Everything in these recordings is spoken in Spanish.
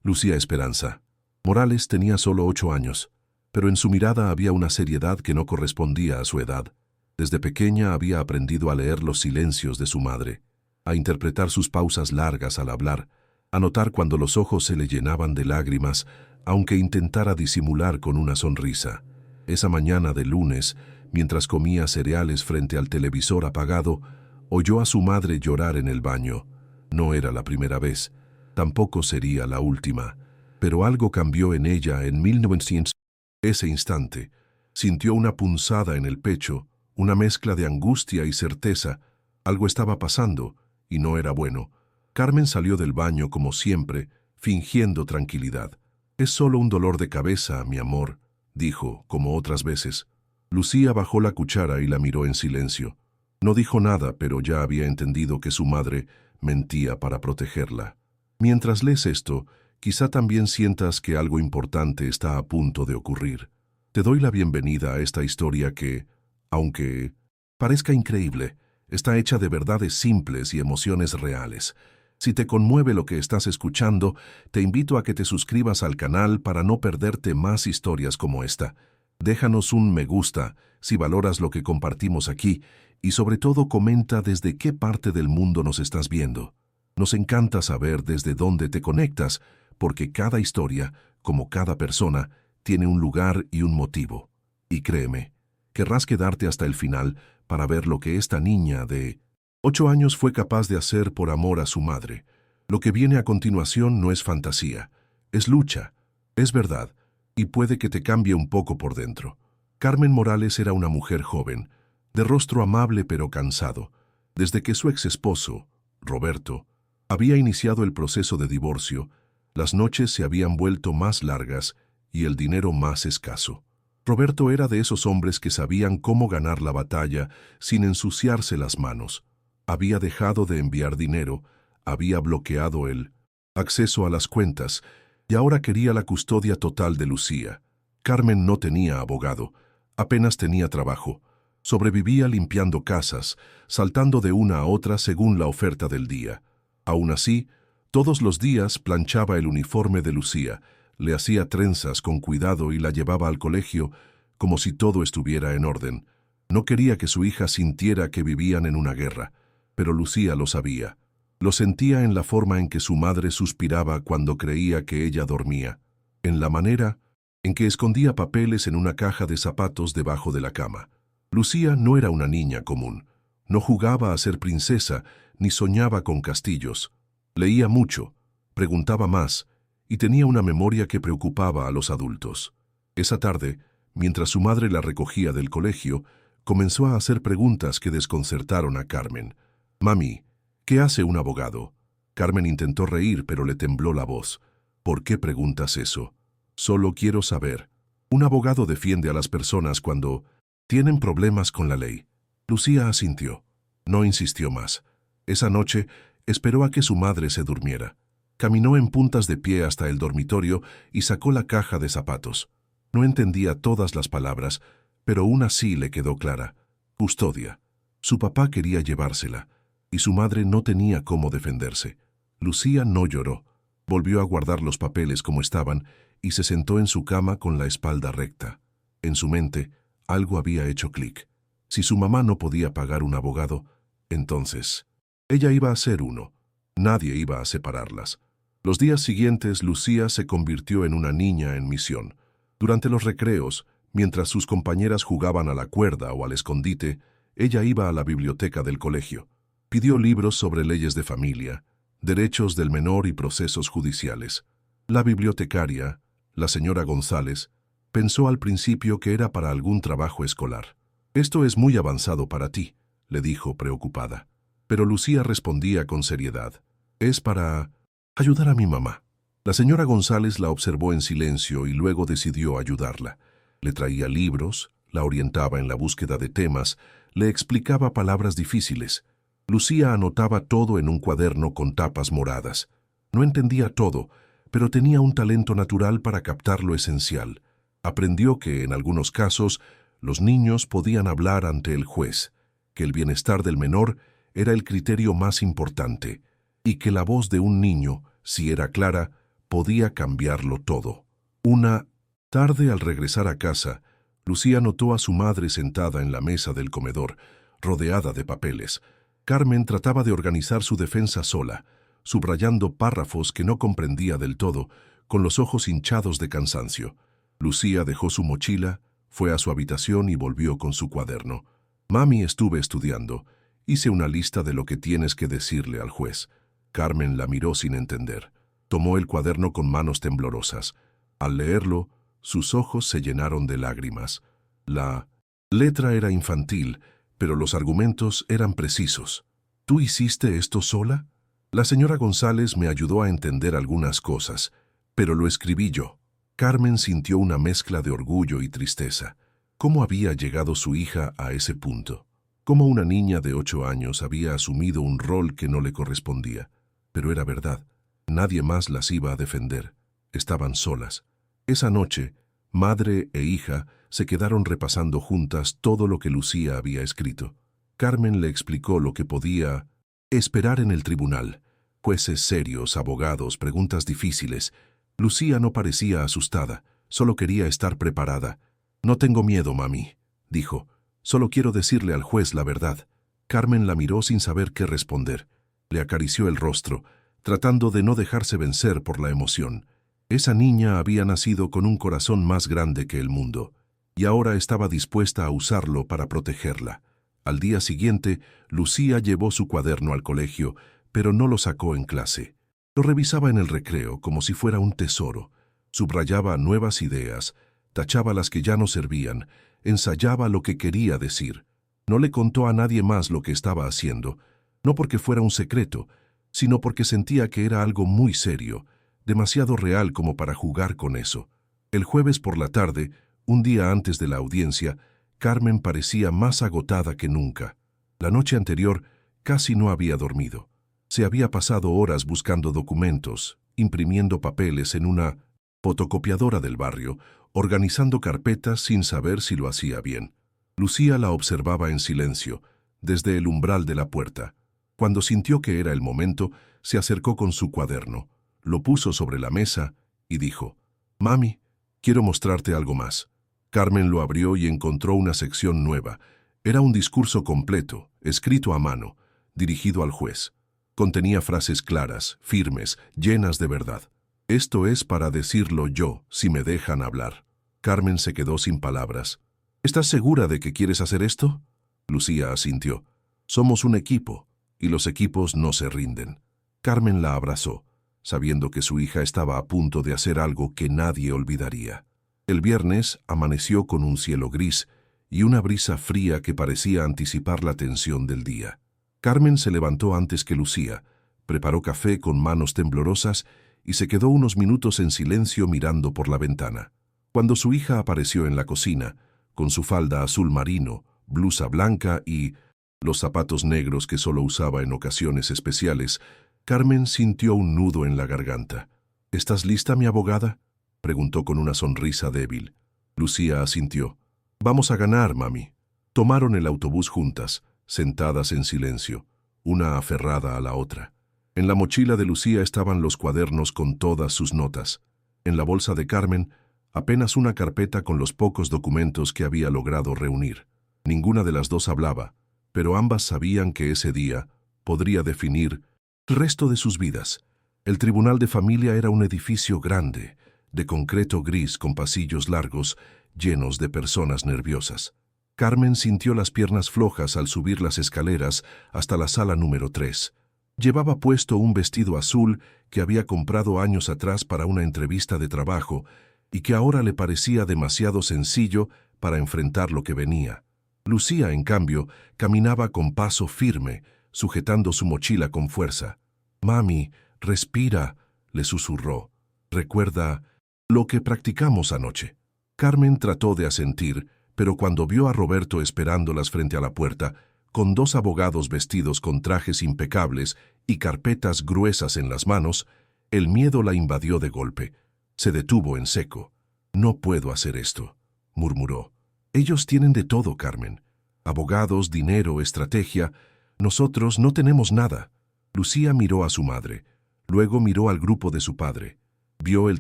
Lucía Esperanza. Morales tenía solo 8 años, pero en su mirada había una seriedad que no correspondía a su edad. Desde pequeña había aprendido a leer los silencios de su madre, a interpretar sus pausas largas al hablar, a notar cuando los ojos se le llenaban de lágrimas, aunque intentara disimular con una sonrisa. Esa mañana de lunes, mientras comía cereales frente al televisor apagado, oyó a su madre llorar en el baño. No era la primera vez, tampoco sería la última, pero algo cambió en ella en 1900. Ese instante, sintió una punzada en el pecho, una mezcla de angustia y certeza. Algo estaba pasando, y no era bueno. Carmen salió del baño como siempre, fingiendo tranquilidad. «Es solo un dolor de cabeza, mi amor», dijo, como otras veces. Lucía bajó la cuchara y la miró en silencio. No dijo nada, pero ya había entendido que su madre mentía para protegerla. Mientras lees esto, quizá también sientas que algo importante está a punto de ocurrir. Te doy la bienvenida a esta historia que, aunque parezca increíble, está hecha de verdades simples y emociones reales. Si te conmueve lo que estás escuchando, te invito a que te suscribas al canal para no perderte más historias como esta. Déjanos un me gusta si valoras lo que compartimos aquí y sobre todo comenta desde qué parte del mundo nos estás viendo. Nos encanta saber desde dónde te conectas, porque cada historia, como cada persona, tiene un lugar y un motivo. Y créeme, querrás quedarte hasta el final para ver lo que esta niña de 8 años fue capaz de hacer por amor a su madre. Lo que viene a continuación no es fantasía, es lucha, es verdad, y puede que te cambie un poco por dentro. Carmen Morales era una mujer joven, de rostro amable pero cansado, desde que su ex esposo, Roberto, había iniciado el proceso de divorcio. Las noches se habían vuelto más largas y el dinero más escaso. Roberto era de esos hombres que sabían cómo ganar la batalla sin ensuciarse las manos. Había dejado de enviar dinero, había bloqueado el acceso a las cuentas y ahora quería la custodia total de Lucía. Carmen no tenía abogado, apenas tenía trabajo. Sobrevivía limpiando casas, saltando de una a otra según la oferta del día. Aún así, todos los días planchaba el uniforme de Lucía, le hacía trenzas con cuidado y la llevaba al colegio como si todo estuviera en orden. No quería que su hija sintiera que vivían en una guerra, pero Lucía lo sabía. Lo sentía en la forma en que su madre suspiraba cuando creía que ella dormía, en la manera en que escondía papeles en una caja de zapatos debajo de la cama. Lucía no era una niña común. No jugaba a ser princesa, ni soñaba con castillos. Leía mucho, preguntaba más, y tenía una memoria que preocupaba a los adultos. Esa tarde, mientras su madre la recogía del colegio, comenzó a hacer preguntas que desconcertaron a Carmen. «Mami, ¿qué hace un abogado?» Carmen intentó reír, pero le tembló la voz. «¿Por qué preguntas eso?» «Solo quiero saber. Un abogado defiende a las personas cuando tienen problemas con la ley». Lucía asintió. No insistió más. Esa noche esperó a que su madre se durmiera. Caminó en puntas de pie hasta el dormitorio y sacó la caja de zapatos. No entendía todas las palabras, pero una sí le quedó clara. Custodia. Su papá quería llevársela, y su madre no tenía cómo defenderse. Lucía no lloró. Volvió a guardar los papeles como estaban y se sentó en su cama con la espalda recta. En su mente, algo había hecho clic. Si su mamá no podía pagar un abogado, entonces ella iba a ser uno. Nadie iba a separarlas. Los días siguientes, Lucía se convirtió en una niña en misión. Durante los recreos, mientras sus compañeras jugaban a la cuerda o al escondite, ella iba a la biblioteca del colegio. Pidió libros sobre leyes de familia, derechos del menor y procesos judiciales. La bibliotecaria, la señora González, pensó al principio que era para algún trabajo escolar. «Esto es muy avanzado para ti», le dijo preocupada. Pero Lucía respondía con seriedad. «Es para ayudar a mi mamá». La señora González la observó en silencio y luego decidió ayudarla. Le traía libros, la orientaba en la búsqueda de temas, le explicaba palabras difíciles. Lucía anotaba todo en un cuaderno con tapas moradas. No entendía todo, pero tenía un talento natural para captar lo esencial. Aprendió que, en algunos casos, los niños podían hablar ante el juez, que el bienestar del menor era el criterio más importante, y que la voz de un niño, si era clara, podía cambiarlo todo. Una tarde, al regresar a casa, Lucía notó a su madre sentada en la mesa del comedor, rodeada de papeles. Carmen trataba de organizar su defensa sola, subrayando párrafos que no comprendía del todo, con los ojos hinchados de cansancio. Lucía dejó su mochila, fue a su habitación y volvió con su cuaderno. «Mami, estuve estudiando. Hice una lista de lo que tienes que decirle al juez». Carmen la miró sin entender. Tomó el cuaderno con manos temblorosas. Al leerlo, sus ojos se llenaron de lágrimas. La letra era infantil, pero los argumentos eran precisos. «¿Tú hiciste esto sola?» La señora González me ayudó a entender algunas cosas, pero lo escribí yo. Carmen sintió una mezcla de orgullo y tristeza. ¿Cómo había llegado su hija a ese punto? ¿Cómo una niña de 8 años había asumido un rol que no le correspondía? Pero era verdad. Nadie más las iba a defender. Estaban solas. Esa noche, madre e hija se quedaron repasando juntas todo lo que Lucía había escrito. Carmen le explicó lo que podía esperar en el tribunal. Jueces serios, abogados, preguntas difíciles. Lucía no parecía asustada, solo quería estar preparada. «No tengo miedo, mami», dijo. «Solo quiero decirle al juez la verdad». Carmen la miró sin saber qué responder. Le acarició el rostro, tratando de no dejarse vencer por la emoción. Esa niña había nacido con un corazón más grande que el mundo, y ahora estaba dispuesta a usarlo para protegerla. Al día siguiente, Lucía llevó su cuaderno al colegio, pero no lo sacó en clase. Lo revisaba en el recreo como si fuera un tesoro. Subrayaba nuevas ideas, tachaba las que ya no servían, ensayaba lo que quería decir. No le contó a nadie más lo que estaba haciendo, no porque fuera un secreto, sino porque sentía que era algo muy serio, demasiado real como para jugar con eso. El jueves por la tarde, un día antes de la audiencia, Carmen parecía más agotada que nunca. La noche anterior casi no había dormido. Se había pasado horas buscando documentos, imprimiendo papeles en una fotocopiadora del barrio, organizando carpetas sin saber si lo hacía bien. Lucía la observaba en silencio, desde el umbral de la puerta. Cuando sintió que era el momento, se acercó con su cuaderno, lo puso sobre la mesa y dijo: «Mami, quiero mostrarte algo más». Carmen lo abrió y encontró una sección nueva. Era un discurso completo, escrito a mano, dirigido al juez. Contenía frases claras, firmes, llenas de verdad. «Esto es para decirlo yo, si me dejan hablar». Carmen se quedó sin palabras. «¿Estás segura de que quieres hacer esto?». Lucía asintió. «Somos un equipo, y los equipos no se rinden». Carmen la abrazó, sabiendo que su hija estaba a punto de hacer algo que nadie olvidaría. El viernes amaneció con un cielo gris y una brisa fría que parecía anticipar la tensión del día. Carmen se levantó antes que Lucía, preparó café con manos temblorosas y se quedó unos minutos en silencio mirando por la ventana. Cuando su hija apareció en la cocina, con su falda azul marino, blusa blanca y los zapatos negros que solo usaba en ocasiones especiales, Carmen sintió un nudo en la garganta. «¿Estás lista, mi abogada?», preguntó con una sonrisa débil. Lucía asintió. «Vamos a ganar, mami». Tomaron el autobús juntas, sentadas en silencio, una aferrada a la otra. En la mochila de Lucía estaban los cuadernos con todas sus notas. En la bolsa de Carmen, apenas una carpeta con los pocos documentos que había logrado reunir. Ninguna de las dos hablaba, pero ambas sabían que ese día podría definir el resto de sus vidas. El tribunal de familia era un edificio grande, de concreto gris con pasillos largos, llenos de personas nerviosas. Carmen sintió las piernas flojas al subir las escaleras hasta la sala número 3. Llevaba puesto un vestido azul que había comprado años atrás para una entrevista de trabajo y que ahora le parecía demasiado sencillo para enfrentar lo que venía. Lucía, en cambio, caminaba con paso firme, sujetando su mochila con fuerza. «Mami, respira», le susurró. «Recuerda lo que practicamos anoche». Carmen trató de asentir, pero cuando vio a Roberto esperándolas frente a la puerta, con 2 abogados vestidos con trajes impecables y carpetas gruesas en las manos, el miedo la invadió de golpe. Se detuvo en seco. «No puedo hacer esto», murmuró. «Ellos tienen de todo, Carmen. Abogados, dinero, estrategia. Nosotros no tenemos nada». Lucía miró a su madre. Luego miró al grupo de su padre. Vio el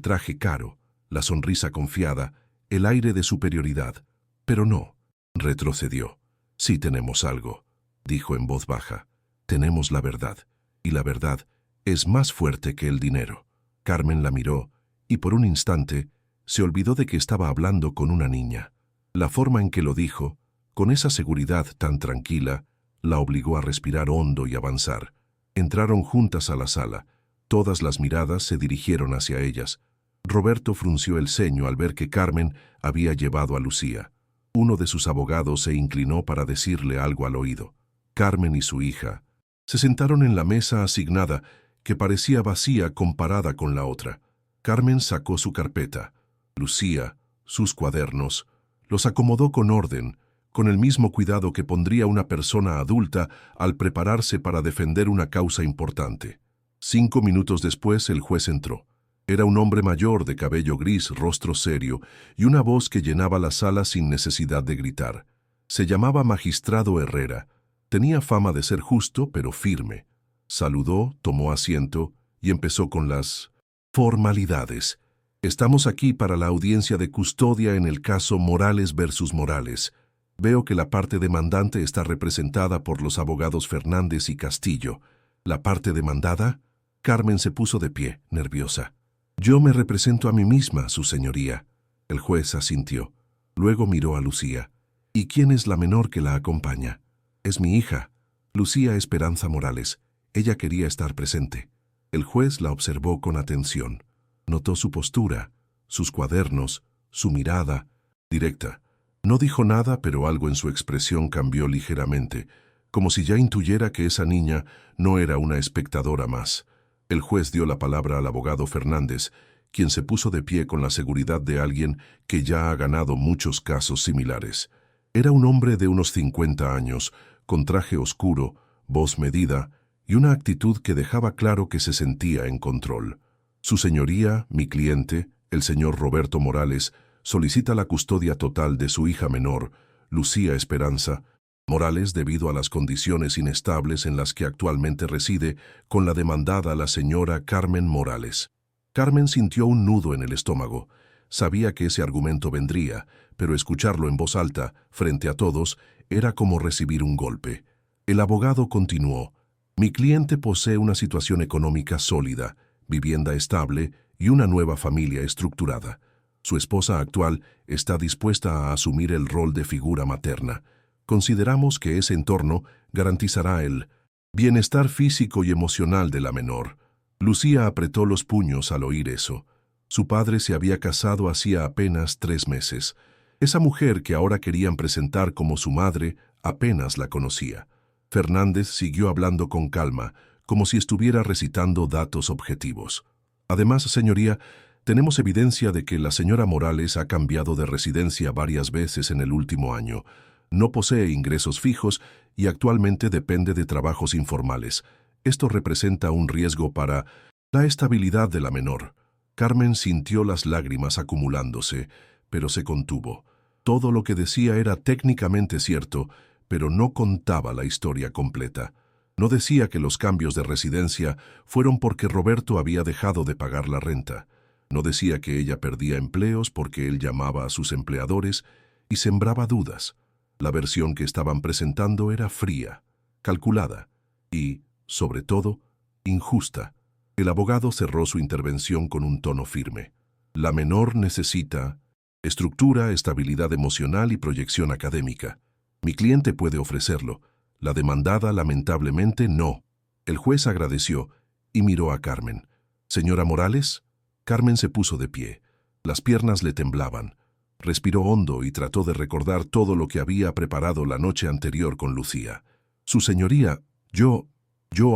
traje caro, la sonrisa confiada, el aire de superioridad. Pero no, retrocedió. Sí tenemos algo, dijo en voz baja. Tenemos la verdad, y la verdad es más fuerte que el dinero. Carmen la miró, y por un instante se olvidó de que estaba hablando con una niña. La forma en que lo dijo, con esa seguridad tan tranquila, la obligó a respirar hondo y avanzar. Entraron juntas a la sala. Todas las miradas se dirigieron hacia ellas. Roberto frunció el ceño al ver que Carmen había llevado a Lucía. Uno de sus abogados se inclinó para decirle algo al oído. Carmen y su hija se sentaron en la mesa asignada, que parecía vacía comparada con la otra. Carmen sacó su carpeta. Lucía, sus cuadernos, los acomodó con orden, con el mismo cuidado que pondría una persona adulta al prepararse para defender una causa importante. 5 minutos después el juez entró. Era un hombre mayor de cabello gris, rostro serio, y una voz que llenaba la sala sin necesidad de gritar. Se llamaba Magistrado Herrera. Tenía fama de ser justo, pero firme. Saludó, tomó asiento y empezó con las formalidades. Estamos aquí para la audiencia de custodia en el caso Morales versus Morales. Veo que la parte demandante está representada por los abogados Fernández y Castillo. ¿La parte demandada? Carmen se puso de pie, nerviosa. Yo me represento a mí misma, su señoría. El juez asintió. Luego miró a Lucía. ¿Y quién es la menor que la acompaña? Es mi hija, Lucía Esperanza Morales. Ella quería estar presente. El juez la observó con atención. Notó su postura, sus cuadernos, su mirada, directa. No dijo nada, pero algo en su expresión cambió ligeramente, como si ya intuyera que esa niña no era una espectadora más. El juez dio la palabra al abogado Fernández, quien se puso de pie con la seguridad de alguien que ya ha ganado muchos casos similares. Era un hombre de unos 50 años, con traje oscuro, voz medida y una actitud que dejaba claro que se sentía en control. Su señoría, mi cliente, el señor Roberto Morales, solicita la custodia total de su hija menor, Lucía Esperanza Morales, debido a las condiciones inestables en las que actualmente reside con la demandada la señora Carmen Morales. Carmen sintió un nudo en el estómago. Sabía que ese argumento vendría, pero escucharlo en voz alta, frente a todos, era como recibir un golpe. El abogado continuó. Mi cliente posee una situación económica sólida, vivienda estable y una nueva familia estructurada. Su esposa actual está dispuesta a asumir el rol de figura materna. Consideramos que ese entorno garantizará el bienestar físico y emocional de la menor. Lucía apretó los puños al oír eso. Su padre se había casado hacía apenas 3 meses. Esa mujer que ahora querían presentar como su madre apenas la conocía. Fernández siguió hablando con calma, como si estuviera recitando datos objetivos. Además, señoría, tenemos evidencia de que la señora Morales ha cambiado de residencia varias veces en el último año. No posee ingresos fijos y actualmente depende de trabajos informales. Esto representa un riesgo para la estabilidad de la menor. Carmen sintió las lágrimas acumulándose, pero se contuvo. Todo lo que decía era técnicamente cierto, pero no contaba la historia completa. No decía que los cambios de residencia fueron porque Roberto había dejado de pagar la renta. No decía que ella perdía empleos porque él llamaba a sus empleadores y sembraba dudas. La versión que estaban presentando era fría, calculada y, sobre todo, injusta. El abogado cerró su intervención con un tono firme. La menor necesita estructura, estabilidad emocional y proyección académica. Mi cliente puede ofrecerlo. La demandada, lamentablemente, no. El juez agradeció y miró a Carmen. «Señora Morales». Carmen se puso de pie. Las piernas le temblaban. Respiró hondo y trató de recordar todo lo que había preparado la noche anterior con Lucía. «Su señoría, yo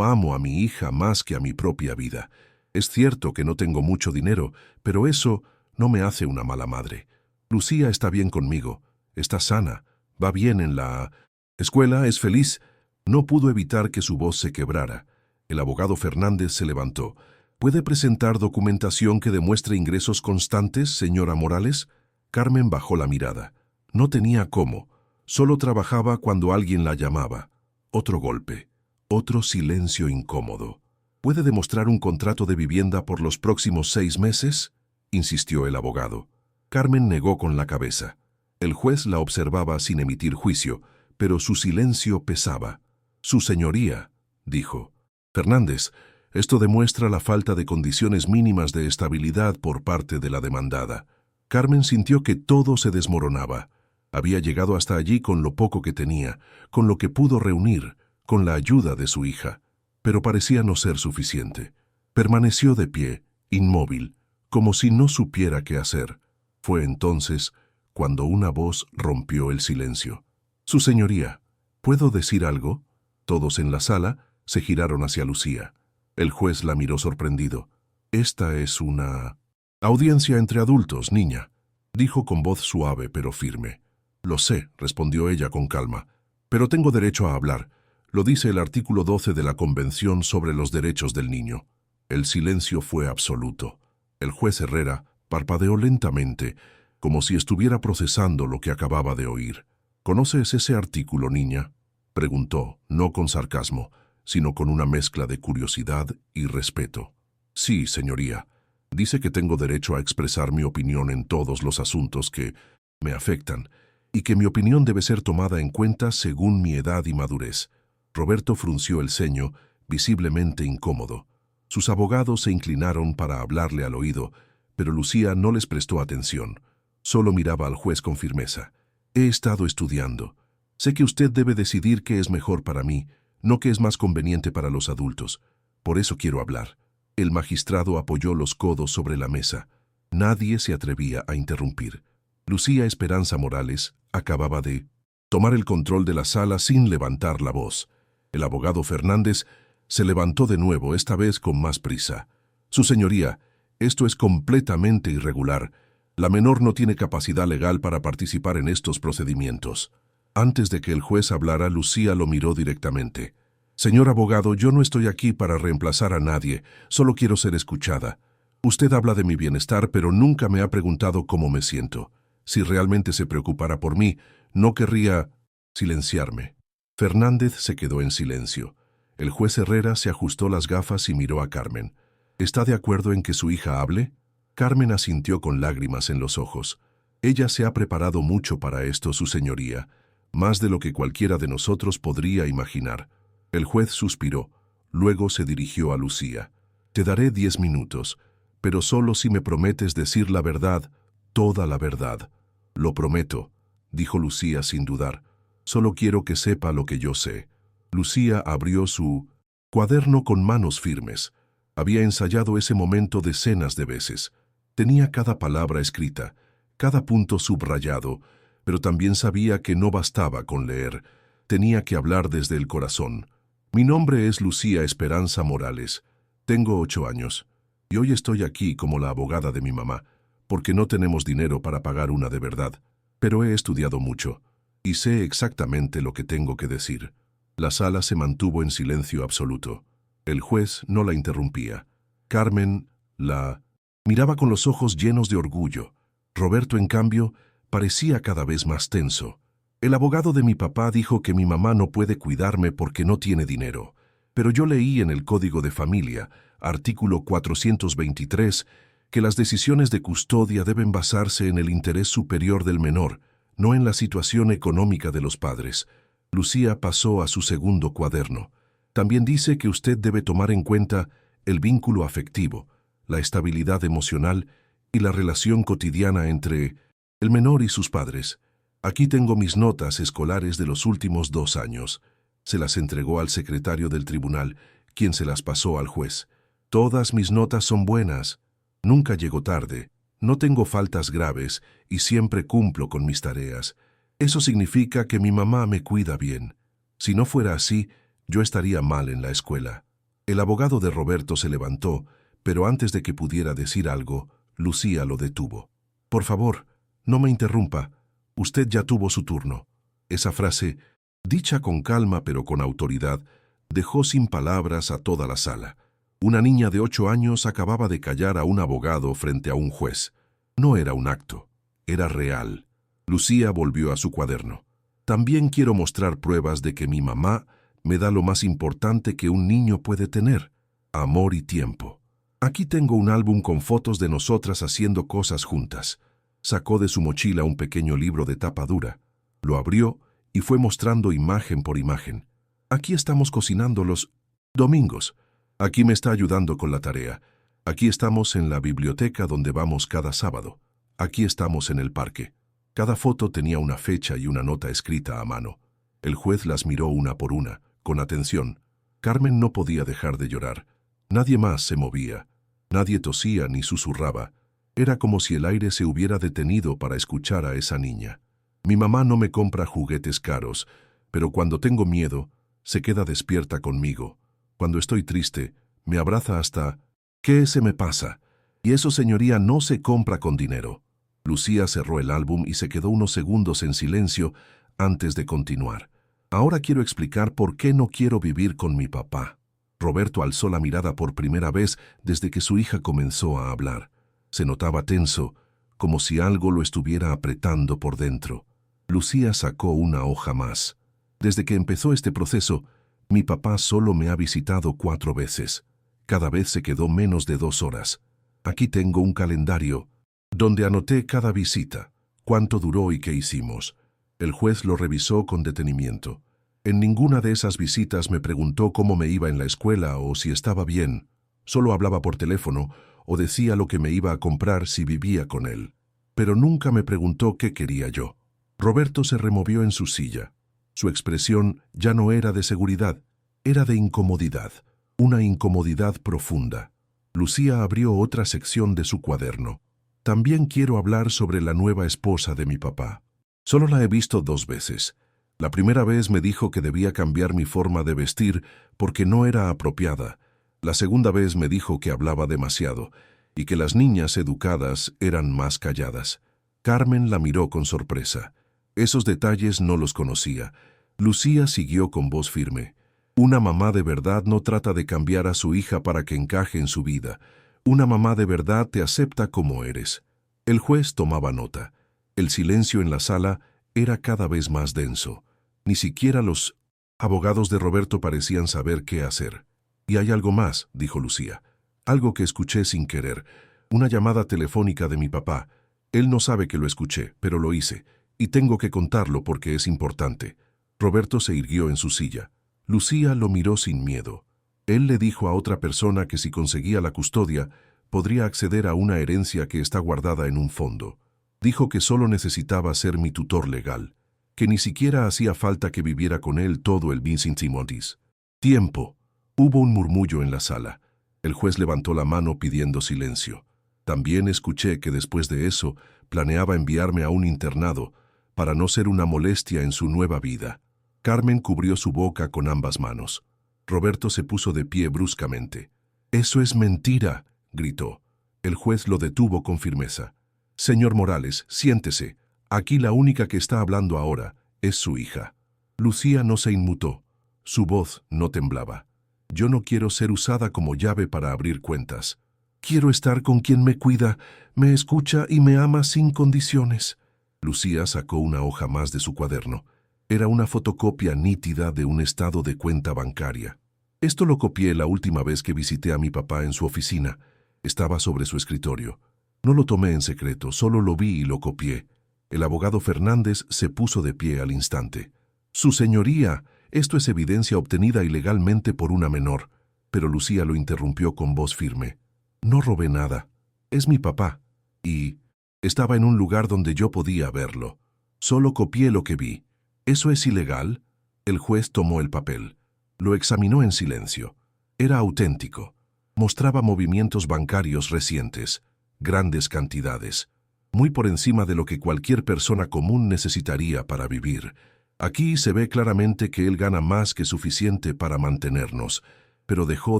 amo a mi hija más que a mi propia vida. Es cierto que no tengo mucho dinero, pero eso no me hace una mala madre. Lucía está bien conmigo, está sana, va bien en la escuela, es feliz». No pudo evitar que su voz se quebrara. El abogado Fernández se levantó. «¿Puede presentar documentación que demuestre ingresos constantes, señora Morales?» Carmen bajó la mirada. No tenía cómo. Solo trabajaba cuando alguien la llamaba. Otro golpe. Otro silencio incómodo. ¿Puede demostrar un contrato de vivienda por los próximos 6 meses? Insistió el abogado. Carmen negó con la cabeza. El juez la observaba sin emitir juicio, pero su silencio pesaba. Su señoría, dijo. Fernández, esto demuestra la falta de condiciones mínimas de estabilidad por parte de la demandada. Carmen sintió que todo se desmoronaba. Había llegado hasta allí con lo poco que tenía, con lo que pudo reunir, con la ayuda de su hija. Pero parecía no ser suficiente. Permaneció de pie, inmóvil, como si no supiera qué hacer. Fue entonces cuando una voz rompió el silencio. Su señoría, ¿puedo decir algo? Todos en la sala se giraron hacia Lucía. El juez la miró sorprendido. Esta es una audiencia entre adultos, niña, dijo con voz suave pero firme. Lo sé, respondió ella con calma, pero tengo derecho a hablar. Lo dice el artículo 12 de la Convención sobre los Derechos del Niño. El silencio fue absoluto. El juez Herrera parpadeó lentamente, como si estuviera procesando lo que acababa de oír. ¿Conoces ese artículo, niña?, preguntó, no con sarcasmo, sino con una mezcla de curiosidad y respeto. Sí, señoría. Dice que tengo derecho a expresar mi opinión en todos los asuntos que me afectan, y que mi opinión debe ser tomada en cuenta según mi edad y madurez. Roberto frunció el ceño, visiblemente incómodo. Sus abogados se inclinaron para hablarle al oído, pero Lucía no les prestó atención. Solo miraba al juez con firmeza. He estado estudiando. Sé que usted debe decidir qué es mejor para mí, no qué es más conveniente para los adultos. Por eso quiero hablar. El magistrado apoyó los codos sobre la mesa. Nadie se atrevía a interrumpir. Lucía Esperanza Morales acababa de tomar el control de la sala sin levantar la voz. El abogado Fernández se levantó de nuevo, esta vez con más prisa. Su señoría, esto es completamente irregular. La menor no tiene capacidad legal para participar en estos procedimientos. Antes de que el juez hablara, Lucía lo miró directamente. Señor abogado, yo no estoy aquí para reemplazar a nadie, solo quiero ser escuchada. Usted habla de mi bienestar, pero nunca me ha preguntado cómo me siento. Si realmente se preocupara por mí, no querría silenciarme. Fernández se quedó en silencio. El juez Herrera se ajustó las gafas y miró a Carmen. ¿Está de acuerdo en que su hija hable? Carmen asintió con lágrimas en los ojos. Ella se ha preparado mucho para esto, su señoría, más de lo que cualquiera de nosotros podría imaginar. El juez suspiró. Luego se dirigió a Lucía. Te daré 10 minutos, pero solo si me prometes decir la verdad, toda la verdad. Lo prometo, dijo Lucía sin dudar. Solo quiero que sepa lo que yo sé. Lucía abrió su cuaderno con manos firmes. Había ensayado ese momento decenas de veces. Tenía cada palabra escrita, cada punto subrayado, pero también sabía que no bastaba con leer. Tenía que hablar desde el corazón. Mi nombre es Lucía Esperanza Morales. Tengo 8 años. Y hoy estoy aquí como la abogada de mi mamá, porque no tenemos dinero para pagar una de verdad. Pero he estudiado mucho, y sé exactamente lo que tengo que decir. La sala se mantuvo en silencio absoluto. El juez no la interrumpía. Carmen la miraba con los ojos llenos de orgullo. Roberto, en cambio, parecía cada vez más tenso. El abogado de mi papá dijo que mi mamá no puede cuidarme porque no tiene dinero. Pero yo leí en el Código de Familia, artículo 423, que las decisiones de custodia deben basarse en el interés superior del menor, no en la situación económica de los padres. Lucía pasó a su segundo cuaderno. También dice que usted debe tomar en cuenta el vínculo afectivo, la estabilidad emocional y la relación cotidiana entre el menor y sus padres. Aquí tengo mis notas escolares de los últimos 2 años. Se las entregó al secretario del tribunal, quien se las pasó al juez. Todas mis notas son buenas. Nunca llego tarde. No tengo faltas graves y siempre cumplo con mis tareas. Eso significa que mi mamá me cuida bien. Si no fuera así, yo estaría mal en la escuela. El abogado de Roberto se levantó, pero antes de que pudiera decir algo, Lucía lo detuvo. Por favor, no me interrumpa. Usted ya tuvo su turno. Esa frase, dicha con calma pero con autoridad, dejó sin palabras a toda la sala. Una niña de 8 años acababa de callar a un abogado frente a un juez. No era un acto, era real. Lucía volvió a su cuaderno. También quiero mostrar pruebas de que mi mamá me da lo más importante que un niño puede tener, amor y tiempo. Aquí tengo un álbum con fotos de nosotras haciendo cosas juntas. Sacó de su mochila un pequeño libro de tapa dura, lo abrió y fue mostrando imagen por imagen. Aquí estamos cocinando los domingos. Aquí me está ayudando con la tarea. Aquí estamos en la biblioteca donde vamos cada sábado. Aquí estamos en el parque. Cada foto tenía una fecha y una nota escrita a mano. El juez las miró una por una, con atención. Carmen no podía dejar de llorar. Nadie más se movía. Nadie tosía ni susurraba. Era como si el aire se hubiera detenido para escuchar a esa niña. Mi mamá no me compra juguetes caros, pero cuando tengo miedo, se queda despierta conmigo. Cuando estoy triste, me abraza hasta... ¿Qué se me pasa? Y eso, señoría, no se compra con dinero. Lucía cerró el álbum y se quedó unos segundos en silencio antes de continuar. Ahora quiero explicar por qué no quiero vivir con mi papá. Roberto alzó la mirada por primera vez desde que su hija comenzó a hablar. Se notaba tenso, como si algo lo estuviera apretando por dentro. Lucía sacó una hoja más. Desde que empezó este proceso, mi papá solo me ha visitado 4 veces. Cada vez se quedó menos de 2 horas. Aquí tengo un calendario donde anoté cada visita, cuánto duró y qué hicimos. El juez lo revisó con detenimiento. En ninguna de esas visitas me preguntó cómo me iba en la escuela o si estaba bien. Solo hablaba por teléfono o decía lo que me iba a comprar si vivía con él. Pero nunca me preguntó qué quería yo. Roberto se removió en su silla. Su expresión ya no era de seguridad, era de incomodidad, una incomodidad profunda. Lucía abrió otra sección de su cuaderno. También quiero hablar sobre la nueva esposa de mi papá. Solo la he visto 2 veces. La primera vez me dijo que debía cambiar mi forma de vestir porque no era apropiada. La segunda vez me dijo que hablaba demasiado y que las niñas educadas eran más calladas. Carmen la miró con sorpresa. Esos detalles no los conocía. Lucía siguió con voz firme. Una mamá de verdad no trata de cambiar a su hija para que encaje en su vida. Una mamá de verdad te acepta como eres. El juez tomaba nota. El silencio en la sala era cada vez más denso. Ni siquiera los abogados de Roberto parecían saber qué hacer. «Y hay algo más», dijo Lucía. «Algo que escuché sin querer. Una llamada telefónica de mi papá. Él no sabe que lo escuché, pero lo hice. Y tengo que contarlo porque es importante». Roberto se irguió en su silla. Lucía lo miró sin miedo. Él le dijo a otra persona que si conseguía la custodia, podría acceder a una herencia que está guardada en un fondo. Dijo que solo necesitaba ser mi tutor legal, que ni siquiera hacía falta que viviera con él todo el Vincent Timotis. Tiempo. Hubo un murmullo en la sala. El juez levantó la mano pidiendo silencio. También escuché que después de eso planeaba enviarme a un internado para no ser una molestia en su nueva vida. Carmen cubrió su boca con ambas manos. Roberto se puso de pie bruscamente. «Eso es mentira», gritó. El juez lo detuvo con firmeza. «Señor Morales, siéntese. Aquí la única que está hablando ahora es su hija». Lucía no se inmutó. Su voz no temblaba. «Yo no quiero ser usada como llave para abrir cuentas. Quiero estar con quien me cuida, me escucha y me ama sin condiciones». Lucía sacó una hoja más de su cuaderno. Era una fotocopia nítida de un estado de cuenta bancaria. Esto lo copié la última vez que visité a mi papá en su oficina. Estaba sobre su escritorio. No lo tomé en secreto, solo lo vi y lo copié. El abogado Fernández se puso de pie al instante. «Su señoría, esto es evidencia obtenida ilegalmente por una menor». Pero Lucía lo interrumpió con voz firme. «No robé nada. Es mi papá. Y estaba en un lugar donde yo podía verlo. Solo copié lo que vi. ¿Eso es ilegal?». El juez tomó el papel. Lo examinó en silencio. Era auténtico. Mostraba movimientos bancarios recientes, grandes cantidades, muy por encima de lo que cualquier persona común necesitaría para vivir. Aquí se ve claramente que él gana más que suficiente para mantenernos, pero dejó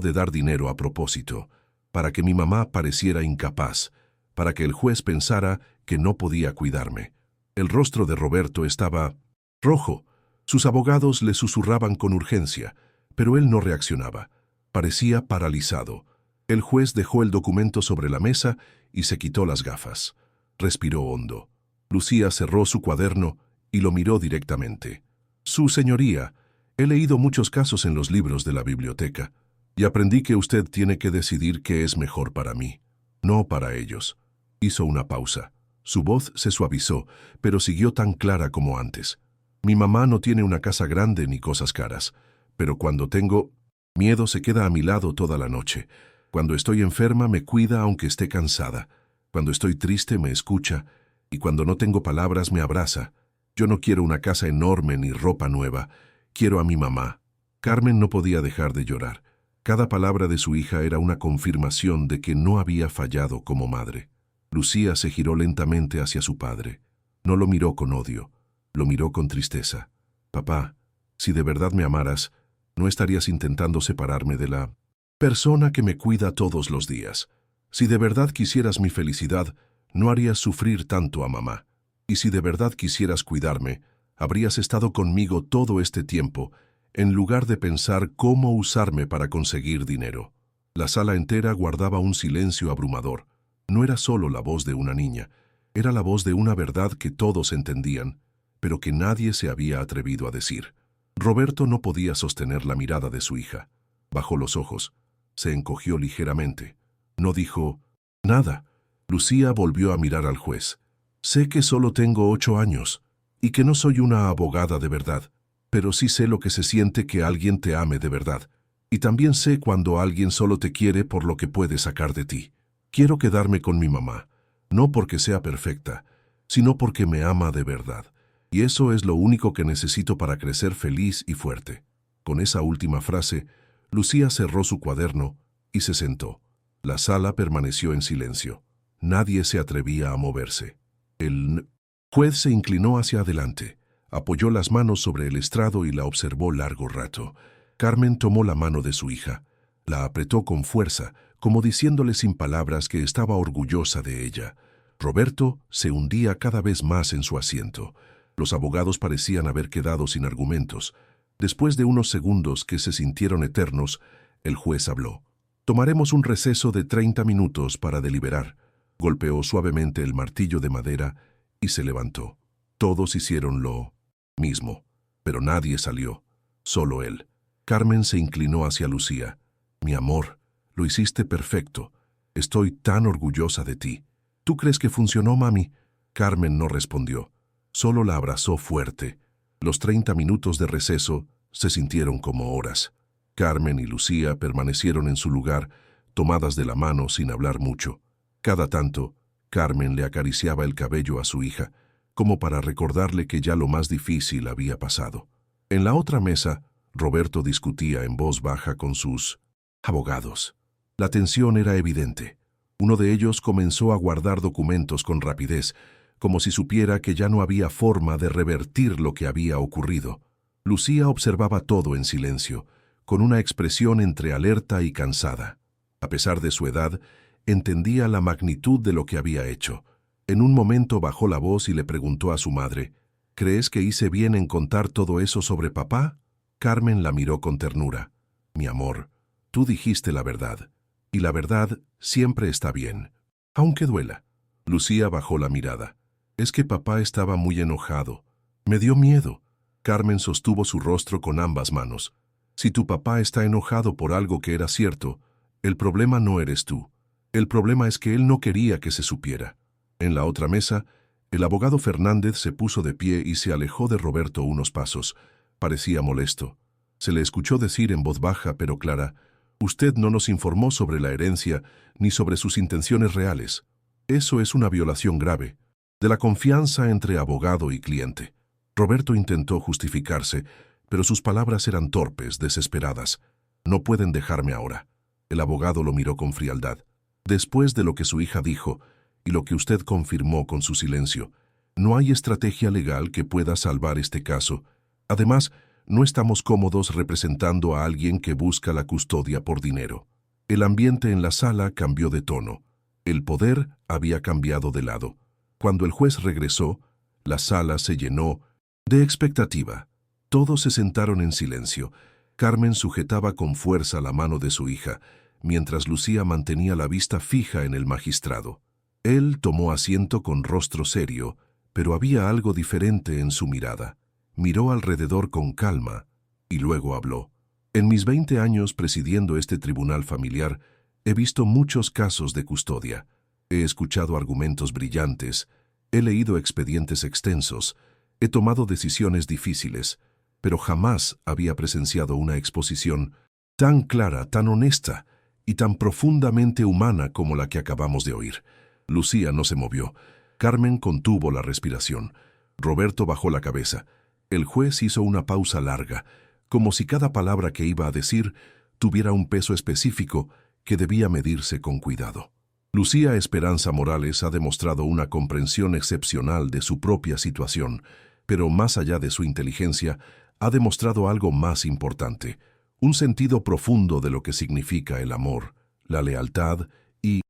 de dar dinero a propósito, para que mi mamá pareciera incapaz, para que el juez pensara que no podía cuidarme. El rostro de Roberto estaba rojo. Sus abogados le susurraban con urgencia, pero él no reaccionaba. Parecía paralizado. El juez dejó el documento sobre la mesa y se quitó las gafas. Respiró hondo. Lucía cerró su cuaderno y lo miró directamente. «Su señoría, he leído muchos casos en los libros de la biblioteca. Y aprendí que usted tiene que decidir qué es mejor para mí, no para ellos. Hizo una pausa. Su voz se suavizó, pero siguió tan clara como antes. Mi mamá no tiene una casa grande ni cosas caras, pero cuando tengo miedo se queda a mi lado toda la noche. Cuando estoy enferma me cuida aunque esté cansada. Cuando estoy triste me escucha, y cuando no tengo palabras me abraza. Yo no quiero una casa enorme ni ropa nueva. Quiero a mi mamá. Carmen no podía dejar de llorar. Cada palabra de su hija era una confirmación de que no había fallado como madre. Lucía se giró lentamente hacia su padre. No lo miró con odio, lo miró con tristeza. Papá, si de verdad me amaras, no estarías intentando separarme de la persona que me cuida todos los días. Si de verdad quisieras mi felicidad, no harías sufrir tanto a mamá. Y si de verdad quisieras cuidarme, habrías estado conmigo todo este tiempo, en lugar de pensar cómo usarme para conseguir dinero. La sala entera guardaba un silencio abrumador. No era solo la voz de una niña, era la voz de una verdad que todos entendían, pero que nadie se había atrevido a decir. Roberto no podía sostener la mirada de su hija. Bajó los ojos, se encogió ligeramente. No dijo nada. Lucía volvió a mirar al juez. Sé que solo tengo 8 años, y que no soy una abogada de verdad, pero sí sé lo que se siente que alguien te ame de verdad. Y también sé cuando alguien solo te quiere por lo que puede sacar de ti. Quiero quedarme con mi mamá, no porque sea perfecta, sino porque me ama de verdad. Y eso es lo único que necesito para crecer feliz y fuerte. Con esa última frase, Lucía cerró su cuaderno y se sentó. La sala permaneció en silencio. Nadie se atrevía a moverse. El juez se inclinó hacia adelante, apoyó las manos sobre el estrado y la observó largo rato. Carmen tomó la mano de su hija, la apretó con fuerza, como diciéndole sin palabras que estaba orgullosa de ella. Roberto se hundía cada vez más en su asiento. Los abogados parecían haber quedado sin argumentos. Después de unos segundos que se sintieron eternos, el juez habló. Tomaremos un receso de 30 minutos para deliberar. Golpeó suavemente el martillo de madera y se levantó. Todos hicieron lo mismo, pero nadie salió, solo él. Carmen se inclinó hacia Lucía. Mi amor, lo hiciste perfecto. Estoy tan orgullosa de ti. ¿Tú crees que funcionó, mami? Carmen no respondió. Solo la abrazó fuerte. Los 30 minutos de receso se sintieron como horas. Carmen y Lucía permanecieron en su lugar, tomadas de la mano sin hablar mucho. Cada tanto, Carmen le acariciaba el cabello a su hija, como para recordarle que ya lo más difícil había pasado. En la otra mesa, Roberto discutía en voz baja con sus abogados. La tensión era evidente. Uno de ellos comenzó a guardar documentos con rapidez, como si supiera que ya no había forma de revertir lo que había ocurrido. Lucía observaba todo en silencio, con una expresión entre alerta y cansada. A pesar de su edad, entendía la magnitud de lo que había hecho. En un momento bajó la voz y le preguntó a su madre, ¿crees que hice bien en contar todo eso sobre papá? Carmen la miró con ternura. Mi amor, tú dijiste la verdad, y la verdad siempre está bien, aunque duela. Lucía bajó la mirada. Es que papá estaba muy enojado. Me dio miedo. Carmen sostuvo su rostro con ambas manos. Si tu papá está enojado por algo que era cierto, el problema no eres tú. El problema es que él no quería que se supiera. En la otra mesa, el abogado Fernández se puso de pie y se alejó de Roberto unos pasos. Parecía molesto. Se le escuchó decir en voz baja pero clara, «Usted no nos informó sobre la herencia ni sobre sus intenciones reales. Eso es una violación grave de la confianza entre abogado y cliente». Roberto intentó justificarse, pero sus palabras eran torpes, desesperadas. «No pueden dejarme ahora». El abogado lo miró con frialdad. «Después de lo que su hija dijo, y lo que usted confirmó con su silencio, no hay estrategia legal que pueda salvar este caso. Además, no estamos cómodos representando a alguien que busca la custodia por dinero». El ambiente en la sala cambió de tono. El poder había cambiado de lado. Cuando el juez regresó, la sala se llenó de expectativa. Todos se sentaron en silencio. Carmen sujetaba con fuerza la mano de su hija, mientras Lucía mantenía la vista fija en el magistrado. Él tomó asiento con rostro serio, pero había algo diferente en su mirada. Miró alrededor con calma y luego habló. En mis 20 años presidiendo este tribunal familiar, he visto muchos casos de custodia. He escuchado argumentos brillantes, he leído expedientes extensos, he tomado decisiones difíciles, pero jamás había presenciado una exposición tan clara, tan honesta y tan profundamente humana como la que acabamos de oír. Lucía no se movió. Carmen contuvo la respiración. Roberto bajó la cabeza. El juez hizo una pausa larga, como si cada palabra que iba a decir tuviera un peso específico que debía medirse con cuidado. Lucía Esperanza Morales ha demostrado una comprensión excepcional de su propia situación, pero más allá de su inteligencia, ha demostrado algo más importante, un sentido profundo de lo que significa el amor, la lealtad y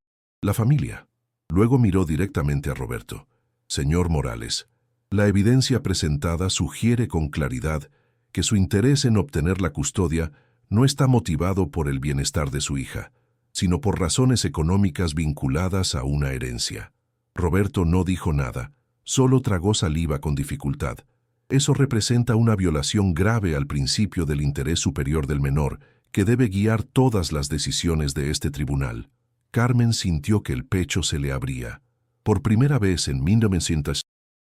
la familia. Luego miró directamente a Roberto. Señor Morales, la evidencia presentada sugiere con claridad que su interés en obtener la custodia no está motivado por el bienestar de su hija, sino por razones económicas vinculadas a una herencia. Roberto no dijo nada, solo tragó saliva con dificultad. Eso representa una violación grave al principio del interés superior del menor, que debe guiar todas las decisiones de este tribunal. Carmen sintió que el pecho se le abría. Por primera vez en 1900,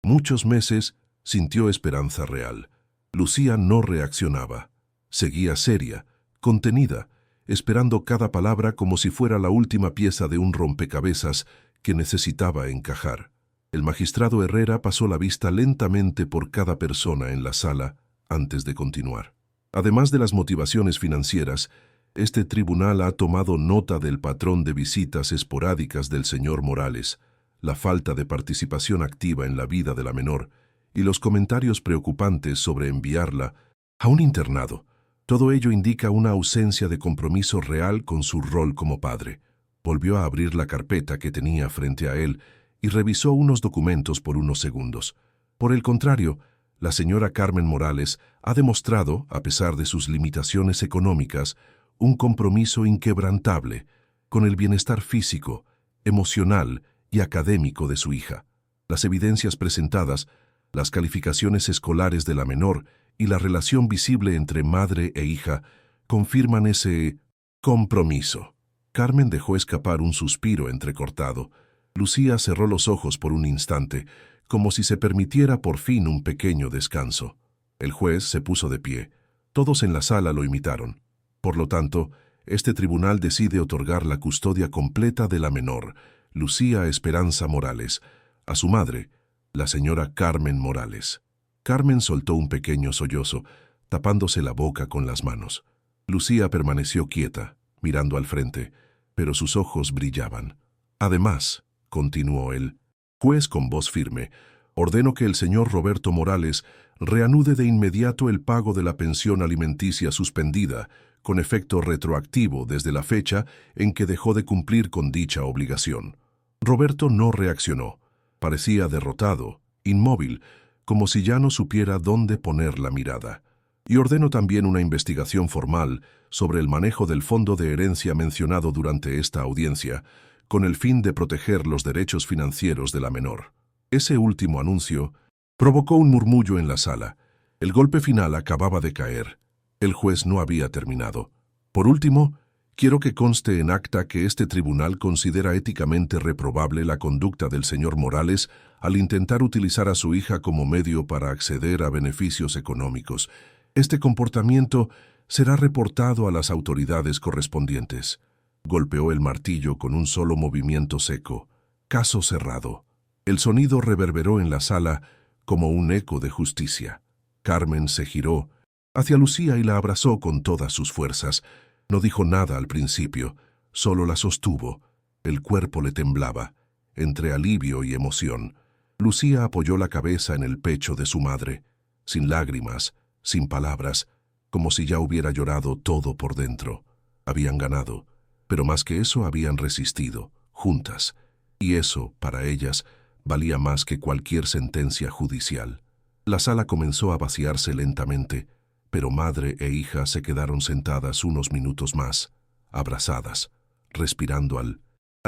muchos meses, sintió esperanza real. Lucía no reaccionaba. Seguía seria, contenida, esperando cada palabra como si fuera la última pieza de un rompecabezas que necesitaba encajar. El magistrado Herrera pasó la vista lentamente por cada persona en la sala antes de continuar. Además de las motivaciones financieras, este tribunal ha tomado nota del patrón de visitas esporádicas del señor Morales, la falta de participación activa en la vida de la menor y los comentarios preocupantes sobre enviarla a un internado. Todo ello indica una ausencia de compromiso real con su rol como padre. Volvió a abrir la carpeta que tenía frente a él y revisó unos documentos por unos segundos. Por el contrario, la señora Carmen Morales ha demostrado, a pesar de sus limitaciones económicas, un compromiso inquebrantable con el bienestar físico, emocional y académico de su hija. Las evidencias presentadas, las calificaciones escolares de la menor y la relación visible entre madre e hija confirman ese compromiso. Carmen dejó escapar un suspiro entrecortado. Lucía cerró los ojos por un instante, como si se permitiera por fin un pequeño descanso. El juez se puso de pie. Todos en la sala lo imitaron. Por lo tanto, este tribunal decide otorgar la custodia completa de la menor, Lucía Esperanza Morales, a su madre, la señora Carmen Morales. Carmen soltó un pequeño sollozo, tapándose la boca con las manos. Lucía permaneció quieta, mirando al frente, pero sus ojos brillaban. Además, continuó el juez con voz firme, ordeno que el señor Roberto Morales reanude de inmediato el pago de la pensión alimenticia suspendida, con efecto retroactivo desde la fecha en que dejó de cumplir con dicha obligación. Roberto no reaccionó. Parecía derrotado, inmóvil, como si ya no supiera dónde poner la mirada. Y ordenó también una investigación formal sobre el manejo del fondo de herencia mencionado durante esta audiencia, con el fin de proteger los derechos financieros de la menor. Ese último anuncio provocó un murmullo en la sala. El golpe final acababa de caer. El juez no había terminado. Por último, quiero que conste en acta que este tribunal considera éticamente reprobable la conducta del señor Morales al intentar utilizar a su hija como medio para acceder a beneficios económicos. Este comportamiento será reportado a las autoridades correspondientes. Golpeó el martillo con un solo movimiento seco. Caso cerrado. El sonido reverberó en la sala como un eco de justicia. Carmen se giró hacia Lucía y la abrazó con todas sus fuerzas. No dijo nada al principio, solo la sostuvo. El cuerpo le temblaba, entre alivio y emoción. Lucía apoyó la cabeza en el pecho de su madre, sin lágrimas, sin palabras, como si ya hubiera llorado todo por dentro. Habían ganado, pero más que eso habían resistido, juntas, y eso, para ellas, valía más que cualquier sentencia judicial. La sala comenzó a vaciarse lentamente, pero madre e hija se quedaron sentadas unos minutos más, abrazadas, respirando al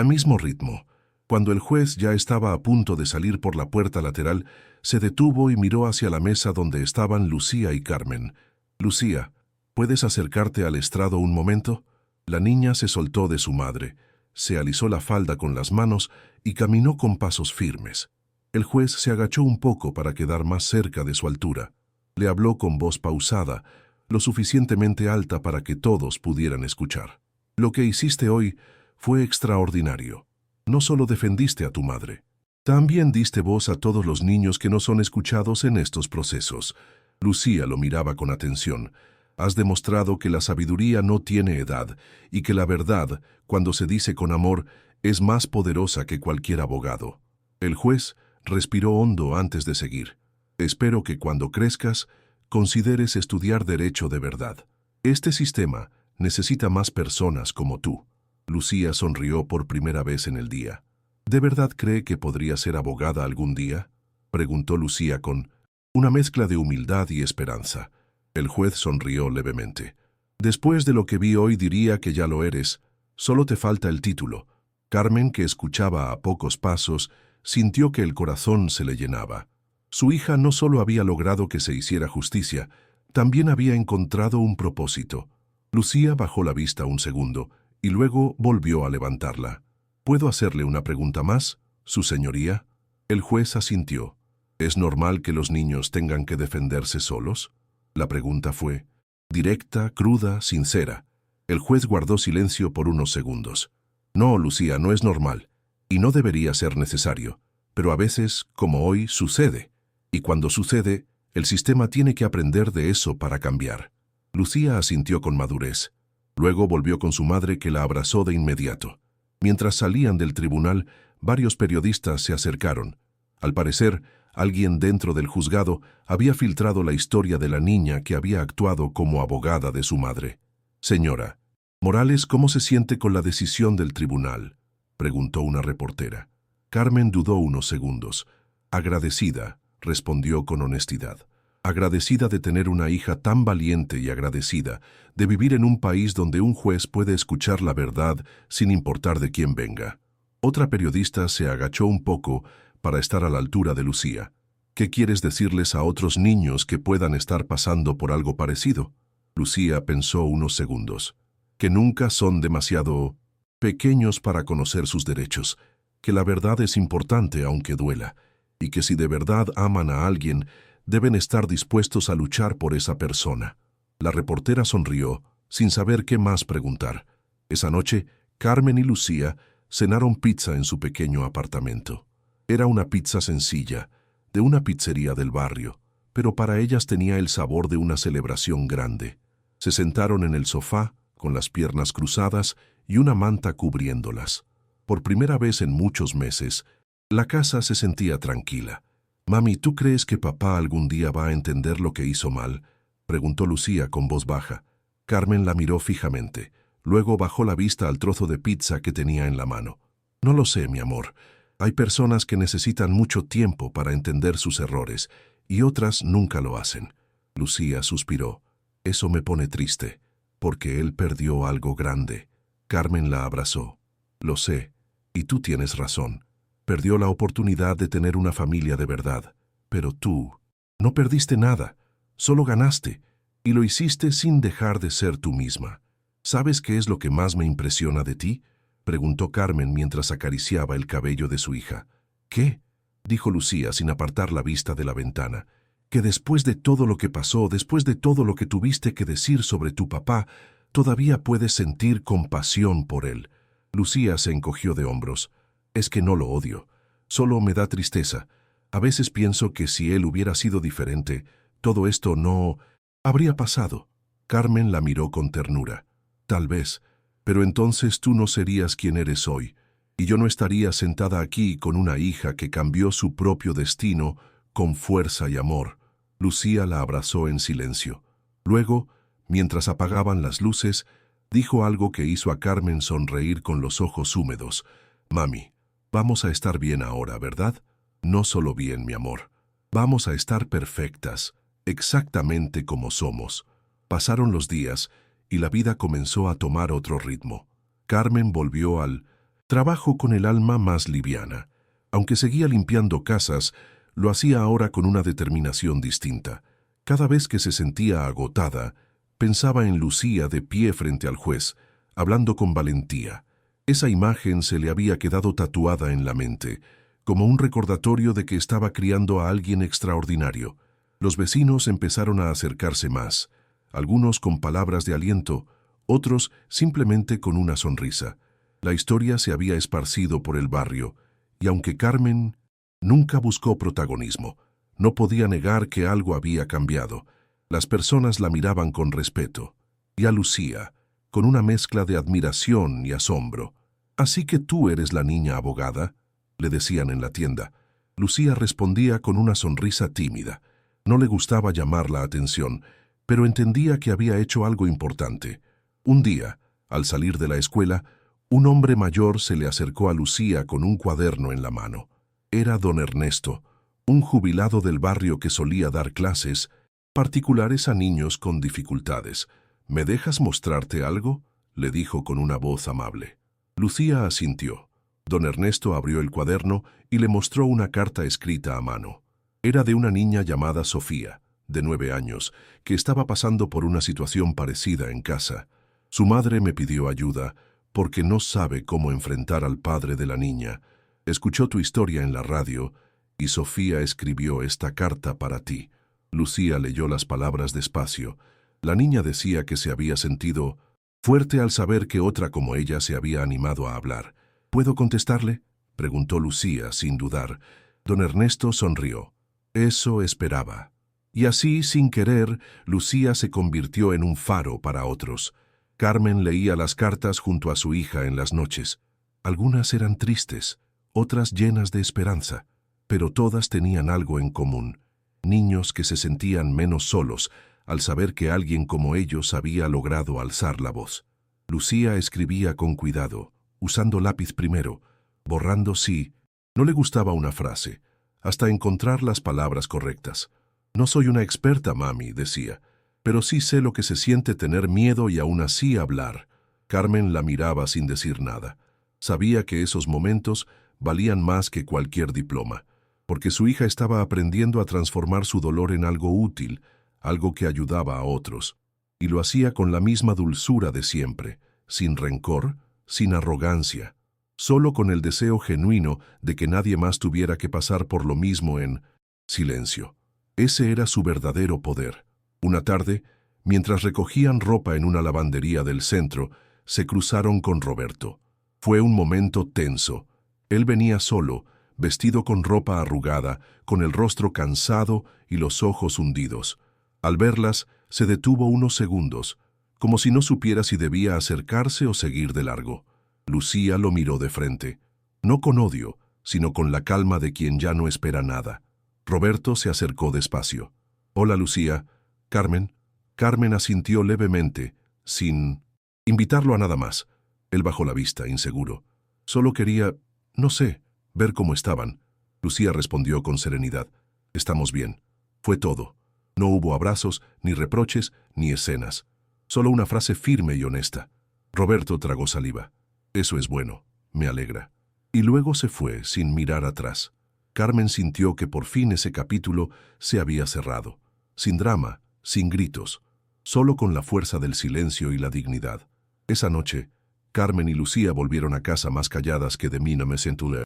mismo ritmo. Cuando el juez ya estaba a punto de salir por la puerta lateral, se detuvo y miró hacia la mesa donde estaban Lucía y Carmen. Lucía, ¿Puedes acercarte al estrado un momento? La niña se soltó de su madre, se alisó la falda con las manos y caminó con pasos firmes. El juez se agachó un poco para quedar más cerca de su altura. Le habló con voz pausada, lo suficientemente alta para que todos pudieran escuchar. Lo que hiciste hoy fue extraordinario. No solo defendiste a tu madre, también diste voz a todos los niños que no son escuchados en estos procesos. Lucía lo miraba con atención. Has demostrado que la sabiduría no tiene edad y que la verdad, cuando se dice con amor, es más poderosa que cualquier abogado. El juez respiró hondo antes de seguir. Espero que cuando crezcas, consideres estudiar derecho de verdad. Este sistema necesita más personas como tú. Lucía sonrió por primera vez en el día. ¿De verdad cree que podría ser abogada algún día?, preguntó Lucía con una mezcla de humildad y esperanza. El juez sonrió levemente. Después de lo que vi hoy diría que ya lo eres. Solo te falta el título. Carmen, que escuchaba a pocos pasos, sintió que el corazón se le llenaba. Su hija no solo había logrado que se hiciera justicia, también había encontrado un propósito. Lucía bajó la vista un segundo y luego volvió a levantarla. ¿Puedo hacerle una pregunta más, su señoría? El juez asintió. ¿Es normal que los niños tengan que defenderse solos? La pregunta fue directa, cruda, sincera. El juez guardó silencio por unos segundos. No, Lucía, no es normal, y no debería ser necesario, pero a veces, como hoy, sucede. Y cuando sucede, el sistema tiene que aprender de eso para cambiar. Lucía asintió con madurez. Luego volvió con su madre, que la abrazó de inmediato. Mientras salían del tribunal, varios periodistas se acercaron. Al parecer, alguien dentro del juzgado había filtrado la historia de la niña que había actuado como abogada de su madre. «Señora Morales, ¿cómo se siente con la decisión del tribunal?», preguntó una reportera. Carmen dudó unos segundos. «Agradecida», respondió con honestidad. «Agradecida de tener una hija tan valiente y agradecida de vivir en un país donde un juez puede escuchar la verdad sin importar de quién venga». Otra periodista se agachó un poco para estar a la altura de Lucía. «¿Qué quieres decirles a otros niños que puedan estar pasando por algo parecido?». Lucía pensó unos segundos. «Que nunca son demasiado pequeños para conocer sus derechos, que la verdad es importante aunque duela, y que si de verdad aman a alguien, deben estar dispuestos a luchar por esa persona». La reportera sonrió, sin saber qué más preguntar. Esa noche, Carmen y Lucía cenaron pizza en su pequeño apartamento. Era una pizza sencilla, de una pizzería del barrio, pero para ellas tenía el sabor de una celebración grande. Se sentaron en el sofá, con las piernas cruzadas y una manta cubriéndolas. Por primera vez en muchos meses, la casa se sentía tranquila. «Mami, ¿tú crees que papá algún día va a entender lo que hizo mal?», preguntó Lucía con voz baja. Carmen la miró fijamente. Luego bajó la vista al trozo de pizza que tenía en la mano. «No lo sé, mi amor. Hay personas que necesitan mucho tiempo para entender sus errores, y otras nunca lo hacen». Lucía suspiró. «Eso me pone triste, porque él perdió algo grande». Carmen la abrazó. «Lo sé, y tú tienes razón. Perdió la oportunidad de tener una familia de verdad. Pero tú no perdiste nada, solo ganaste, y lo hiciste sin dejar de ser tú misma. ¿Sabes qué es lo que más me impresiona de ti?», preguntó Carmen mientras acariciaba el cabello de su hija. «¿Qué?», dijo Lucía sin apartar la vista de la ventana. «Que después de todo lo que pasó, después de todo lo que tuviste que decir sobre tu papá, todavía puedes sentir compasión por él». Lucía se encogió de hombros. «Es que no lo odio, solo me da tristeza. A veces pienso que si él hubiera sido diferente, todo esto no habría pasado». Carmen la miró con ternura. «Tal vez, pero entonces tú no serías quien eres hoy, y yo no estaría sentada aquí con una hija que cambió su propio destino con fuerza y amor». Lucía la abrazó en silencio. Luego, mientras apagaban las luces, dijo algo que hizo a Carmen sonreír con los ojos húmedos. «Mami, vamos a estar bien ahora, ¿verdad? No solo bien, mi amor. Vamos a estar perfectas, exactamente como somos». Pasaron los días y la vida comenzó a tomar otro ritmo. Carmen volvió al trabajo con el alma más liviana. Aunque seguía limpiando casas, lo hacía ahora con una determinación distinta. Cada vez que se sentía agotada, Pensaba en Lucía de pie frente al juez, hablando con valentía. Esa imagen se le había quedado tatuada en la mente, como un recordatorio de que estaba criando a alguien extraordinario. Los vecinos empezaron a acercarse más, algunos con palabras de aliento, otros simplemente con una sonrisa. La historia se había esparcido por el barrio, y aunque Carmen nunca buscó protagonismo, no podía negar que algo había cambiado. Las personas la miraban con respeto, y a Lucía, con una mezcla de admiración y asombro. «¿Así que tú eres la niña abogada?», le decían en la tienda. Lucía respondía con una sonrisa tímida. No le gustaba llamar la atención, pero entendía que había hecho algo importante. Un día, al salir de la escuela, un hombre mayor se le acercó a Lucía con un cuaderno en la mano. Era don Ernesto, un jubilado del barrio que solía dar clases particulares a niños con dificultades. «¿Me dejas mostrarte algo?», le dijo con una voz amable. Lucía asintió. Don Ernesto abrió el cuaderno y le mostró una carta escrita a mano. Era de una niña llamada Sofía, de 9 años, que estaba pasando por una situación parecida en casa. Su madre me pidió ayuda porque no sabe cómo enfrentar al padre de la niña. Escuchó tu historia en la radio y Sofía escribió esta carta para ti. Lucía leyó las palabras despacio. La niña decía que se había sentido fuerte al saber que otra como ella se había animado a hablar. «¿Puedo contestarle?», preguntó Lucía sin dudar. Don Ernesto sonrió. Eso esperaba. Y así, sin querer, Lucía se convirtió en un faro para otros. Carmen leía las cartas junto a su hija en las noches. Algunas eran tristes, otras llenas de esperanza, pero todas tenían algo en común. Niños que se sentían menos solos al saber que alguien como ellos había logrado alzar la voz. Lucía escribía con cuidado, usando lápiz primero, borrando si no le gustaba una frase, hasta encontrar las palabras correctas. «No soy una experta, mami», decía, «pero sí sé lo que se siente tener miedo y aún así hablar». Carmen la miraba sin decir nada. Sabía que esos momentos valían más que cualquier diploma, porque su hija estaba aprendiendo a transformar su dolor en algo útil, algo que ayudaba a otros, y lo hacía con la misma dulzura de siempre, sin rencor, sin arrogancia, solo con el deseo genuino de que nadie más tuviera que pasar por lo mismo en silencio. Ese era su verdadero poder. Una tarde, mientras recogían ropa en una lavandería del centro, se cruzaron con Roberto. Fue un momento tenso. Él venía solo, vestido con ropa arrugada, con el rostro cansado y los ojos hundidos. Al verlas, se detuvo unos segundos, como si no supiera si debía acercarse o seguir de largo. Lucía lo miró de frente, no con odio, sino con la calma de quien ya no espera nada. Roberto se acercó despacio. «Hola, Lucía». «Carmen». Carmen asintió levemente, sin invitarlo a nada más. Él bajó la vista, inseguro. «Solo quería, no sé, ver cómo estaban». Lucía respondió con serenidad. «Estamos bien». Fue todo. No hubo abrazos, ni reproches, ni escenas. Solo una frase firme y honesta. Roberto tragó saliva. «Eso es bueno, me alegra». Y luego se fue, sin mirar atrás. Carmen sintió que por fin ese capítulo se había cerrado. Sin drama, sin gritos, solo con la fuerza del silencio y la dignidad. Esa noche, Carmen y Lucía volvieron a casa más calladas que de mí no me sentulé.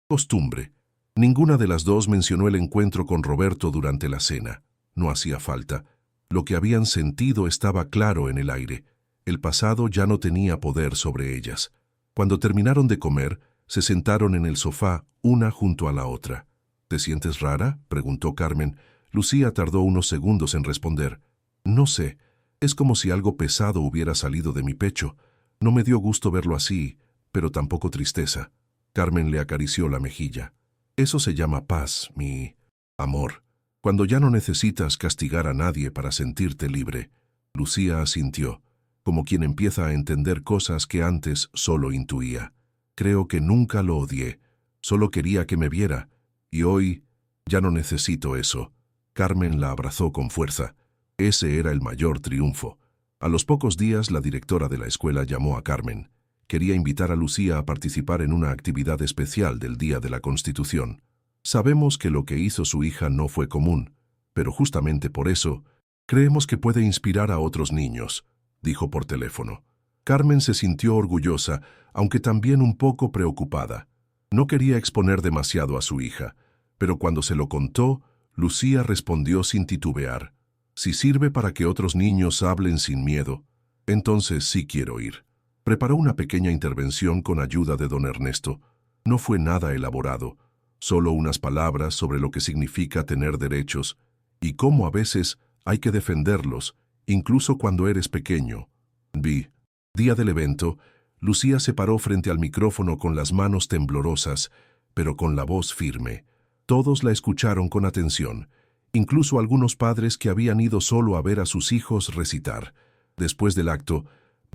Costumbre. Ninguna de las dos mencionó el encuentro con Roberto durante la cena. No hacía falta. Lo que habían sentido estaba claro en el aire. El pasado ya no tenía poder sobre ellas. Cuando terminaron de comer, se sentaron en el sofá, una junto a la otra. «¿Te sientes rara?», preguntó Carmen. Lucía tardó unos segundos en responder. «No sé, es como si algo pesado hubiera salido de mi pecho. No me dio gusto verlo así, pero tampoco tristeza». Carmen le acarició la mejilla. «Eso se llama paz, mi amor. Cuando ya no necesitas castigar a nadie para sentirte libre». Lucía asintió, como quien empieza a entender cosas que antes solo intuía. «Creo que nunca lo odié. Solo quería que me viera. Y hoy ya no necesito eso». Carmen la abrazó con fuerza. Ese era el mayor triunfo. A los pocos días, la directora de la escuela llamó a Carmen. Quería invitar a Lucía a participar en una actividad especial del Día de la Constitución. «Sabemos que lo que hizo su hija no fue común, pero justamente por eso Creemos que puede inspirar a otros niños, dijo por teléfono. Carmen se sintió orgullosa, aunque también un poco preocupada. No quería exponer demasiado a su hija, pero cuando se lo contó, Lucía respondió sin titubear. Si sirve para que otros niños hablen sin miedo, entonces sí quiero ir. Preparó una pequeña intervención con ayuda de don Ernesto. No fue nada elaborado, solo unas palabras sobre lo que significa tener derechos y cómo a veces hay que defenderlos, incluso cuando eres pequeño. Día del evento, Lucía se paró frente al micrófono con las manos temblorosas, pero con la voz firme. Todos la escucharon con atención, incluso algunos padres que habían ido solo a ver a sus hijos recitar. Después del acto,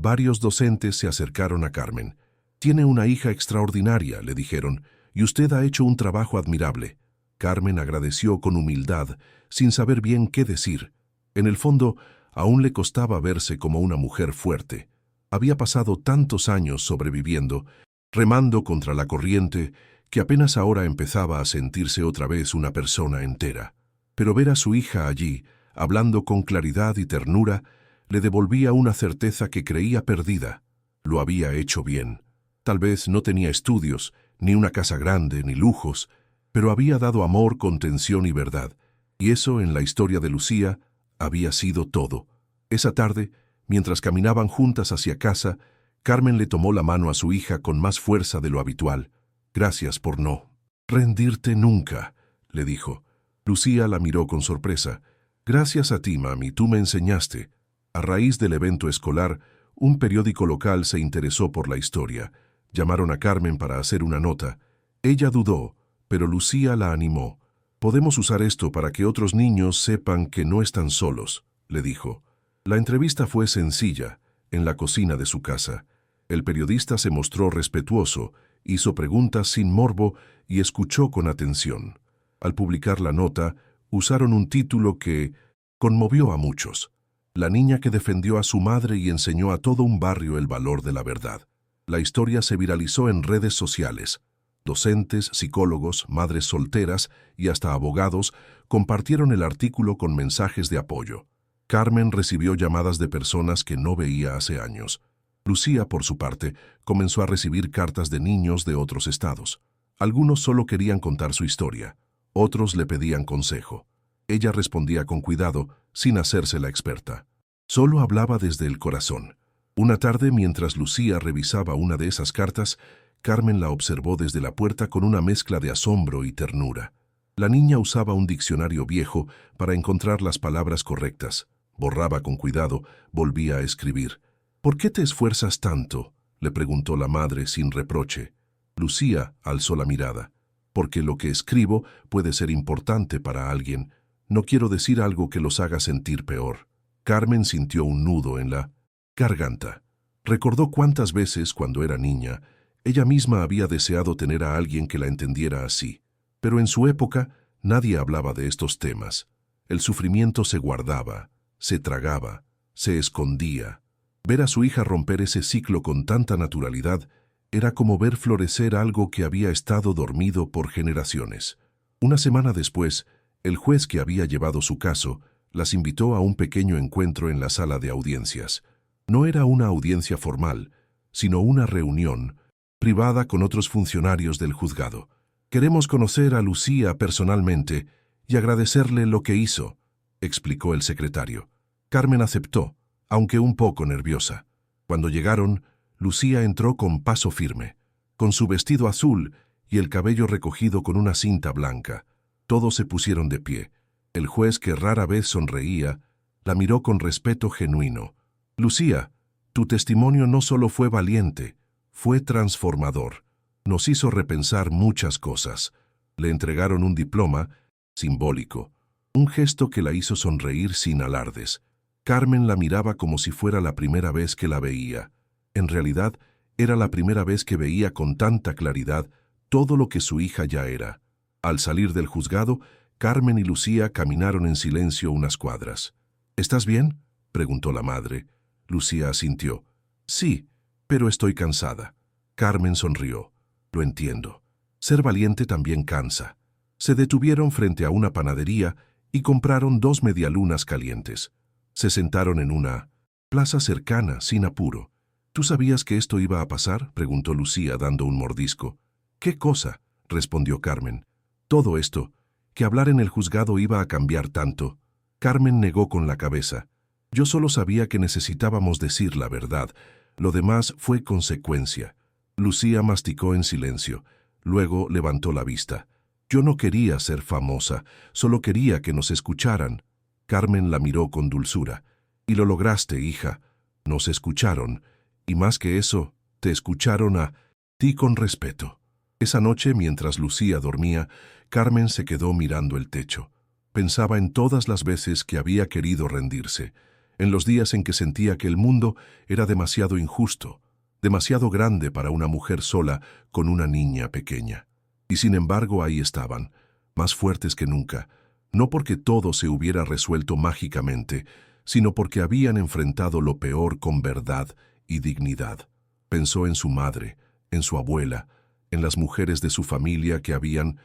varios docentes se acercaron a Carmen. «Tiene una hija extraordinaria», le dijeron, «y usted ha hecho un trabajo admirable». Carmen agradeció con humildad, sin saber bien qué decir. En el fondo, aún le costaba verse como una mujer fuerte. Había pasado tantos años sobreviviendo, remando contra la corriente, que apenas ahora empezaba a sentirse otra vez una persona entera. Pero ver a su hija allí, hablando con claridad y ternura, le devolvía una certeza que creía perdida. Lo había hecho bien. Tal vez no tenía estudios, ni una casa grande, ni lujos, pero había dado amor, contención y verdad. Y eso, en la historia de Lucía, había sido todo. Esa tarde, mientras caminaban juntas hacia casa, Carmen le tomó la mano a su hija con más fuerza de lo habitual. «Gracias por no rendirte nunca», le dijo. Lucía la miró con sorpresa. «Gracias a ti, mami, tú me enseñaste». A raíz del evento escolar, un periódico local se interesó por la historia. Llamaron a Carmen para hacer una nota. Ella dudó, pero Lucía la animó. «Podemos usar esto para que otros niños sepan que no están solos», le dijo. La entrevista fue sencilla, en la cocina de su casa. El periodista se mostró respetuoso, hizo preguntas sin morbo y escuchó con atención. Al publicar la nota, usaron un título que conmovió a muchos. La niña que defendió a su madre y enseñó a todo un barrio el valor de la verdad. La historia se viralizó en redes sociales. Docentes, psicólogos, madres solteras y hasta abogados compartieron el artículo con mensajes de apoyo. Carmen recibió llamadas de personas que no veía hace años. Lucía, por su parte, comenzó a recibir cartas de niños de otros estados. Algunos solo querían contar su historia, otros le pedían consejo. Ella respondía con cuidado, sin hacerse la experta. Solo hablaba desde el corazón. Una tarde, mientras Lucía revisaba una de esas cartas, Carmen la observó desde la puerta con una mezcla de asombro y ternura. La niña usaba un diccionario viejo para encontrar las palabras correctas. Borraba con cuidado, volvía a escribir. «¿Por qué te esfuerzas tanto?», le preguntó la madre sin reproche. Lucía alzó la mirada. «Porque lo que escribo puede ser importante para alguien. No quiero decir algo que los haga sentir peor». Carmen sintió un nudo en la garganta. Recordó cuántas veces, cuando era niña, ella misma había deseado tener a alguien que la entendiera así. Pero en su época nadie hablaba de estos temas. El sufrimiento se guardaba, se tragaba, se escondía. Ver a su hija romper ese ciclo con tanta naturalidad era como ver florecer algo que había estado dormido por generaciones. Una semana después, el juez que había llevado su caso las invitó a un pequeño encuentro en la sala de audiencias. No era una audiencia formal, sino una reunión privada con otros funcionarios del juzgado. «Queremos conocer a Lucía personalmente y agradecerle lo que hizo», explicó el secretario. Carmen aceptó, aunque un poco nerviosa. Cuando llegaron, Lucía entró con paso firme, con su vestido azul y el cabello recogido con una cinta blanca. Todos se pusieron de pie. El juez, que rara vez sonreía, la miró con respeto genuino. «Lucía, tu testimonio no solo fue valiente, fue transformador. Nos hizo repensar muchas cosas». Le entregaron un diploma simbólico, un gesto que la hizo sonreír sin alardes. Carmen la miraba como si fuera la primera vez que la veía. En realidad, era la primera vez que veía con tanta claridad todo lo que su hija ya era. Al salir del juzgado, Carmen y Lucía caminaron en silencio unas cuadras. «¿Estás bien?», preguntó la madre. Lucía asintió. «Sí, pero estoy cansada». Carmen sonrió. «Lo entiendo. Ser valiente también cansa». Se detuvieron frente a una panadería y compraron 2 medialunas calientes. Se sentaron en una plaza cercana, sin apuro. ¿Tú sabías que esto iba a pasar?, preguntó Lucía dando un mordisco. ¿Qué cosa?, respondió Carmen. Todo esto, que hablar en el juzgado iba a cambiar tanto. Carmen negó con la cabeza. Yo solo sabía que necesitábamos decir la verdad. Lo demás fue consecuencia. Lucía masticó en silencio. Luego levantó la vista. Yo no quería ser famosa, solo quería que nos escucharan. Carmen la miró con dulzura. Y lo lograste, hija. Nos escucharon. Y más que eso, te escucharon a ti con respeto. Esa noche, mientras Lucía dormía, Carmen se quedó mirando el techo. Pensaba en todas las veces que había querido rendirse, en los días en que sentía que el mundo era demasiado injusto, demasiado grande para una mujer sola con una niña pequeña. Y sin embargo ahí estaban, más fuertes que nunca, no porque todo se hubiera resuelto mágicamente, sino porque habían enfrentado lo peor con verdad y dignidad. Pensó en su madre, en su abuela, en las mujeres de su familia que habían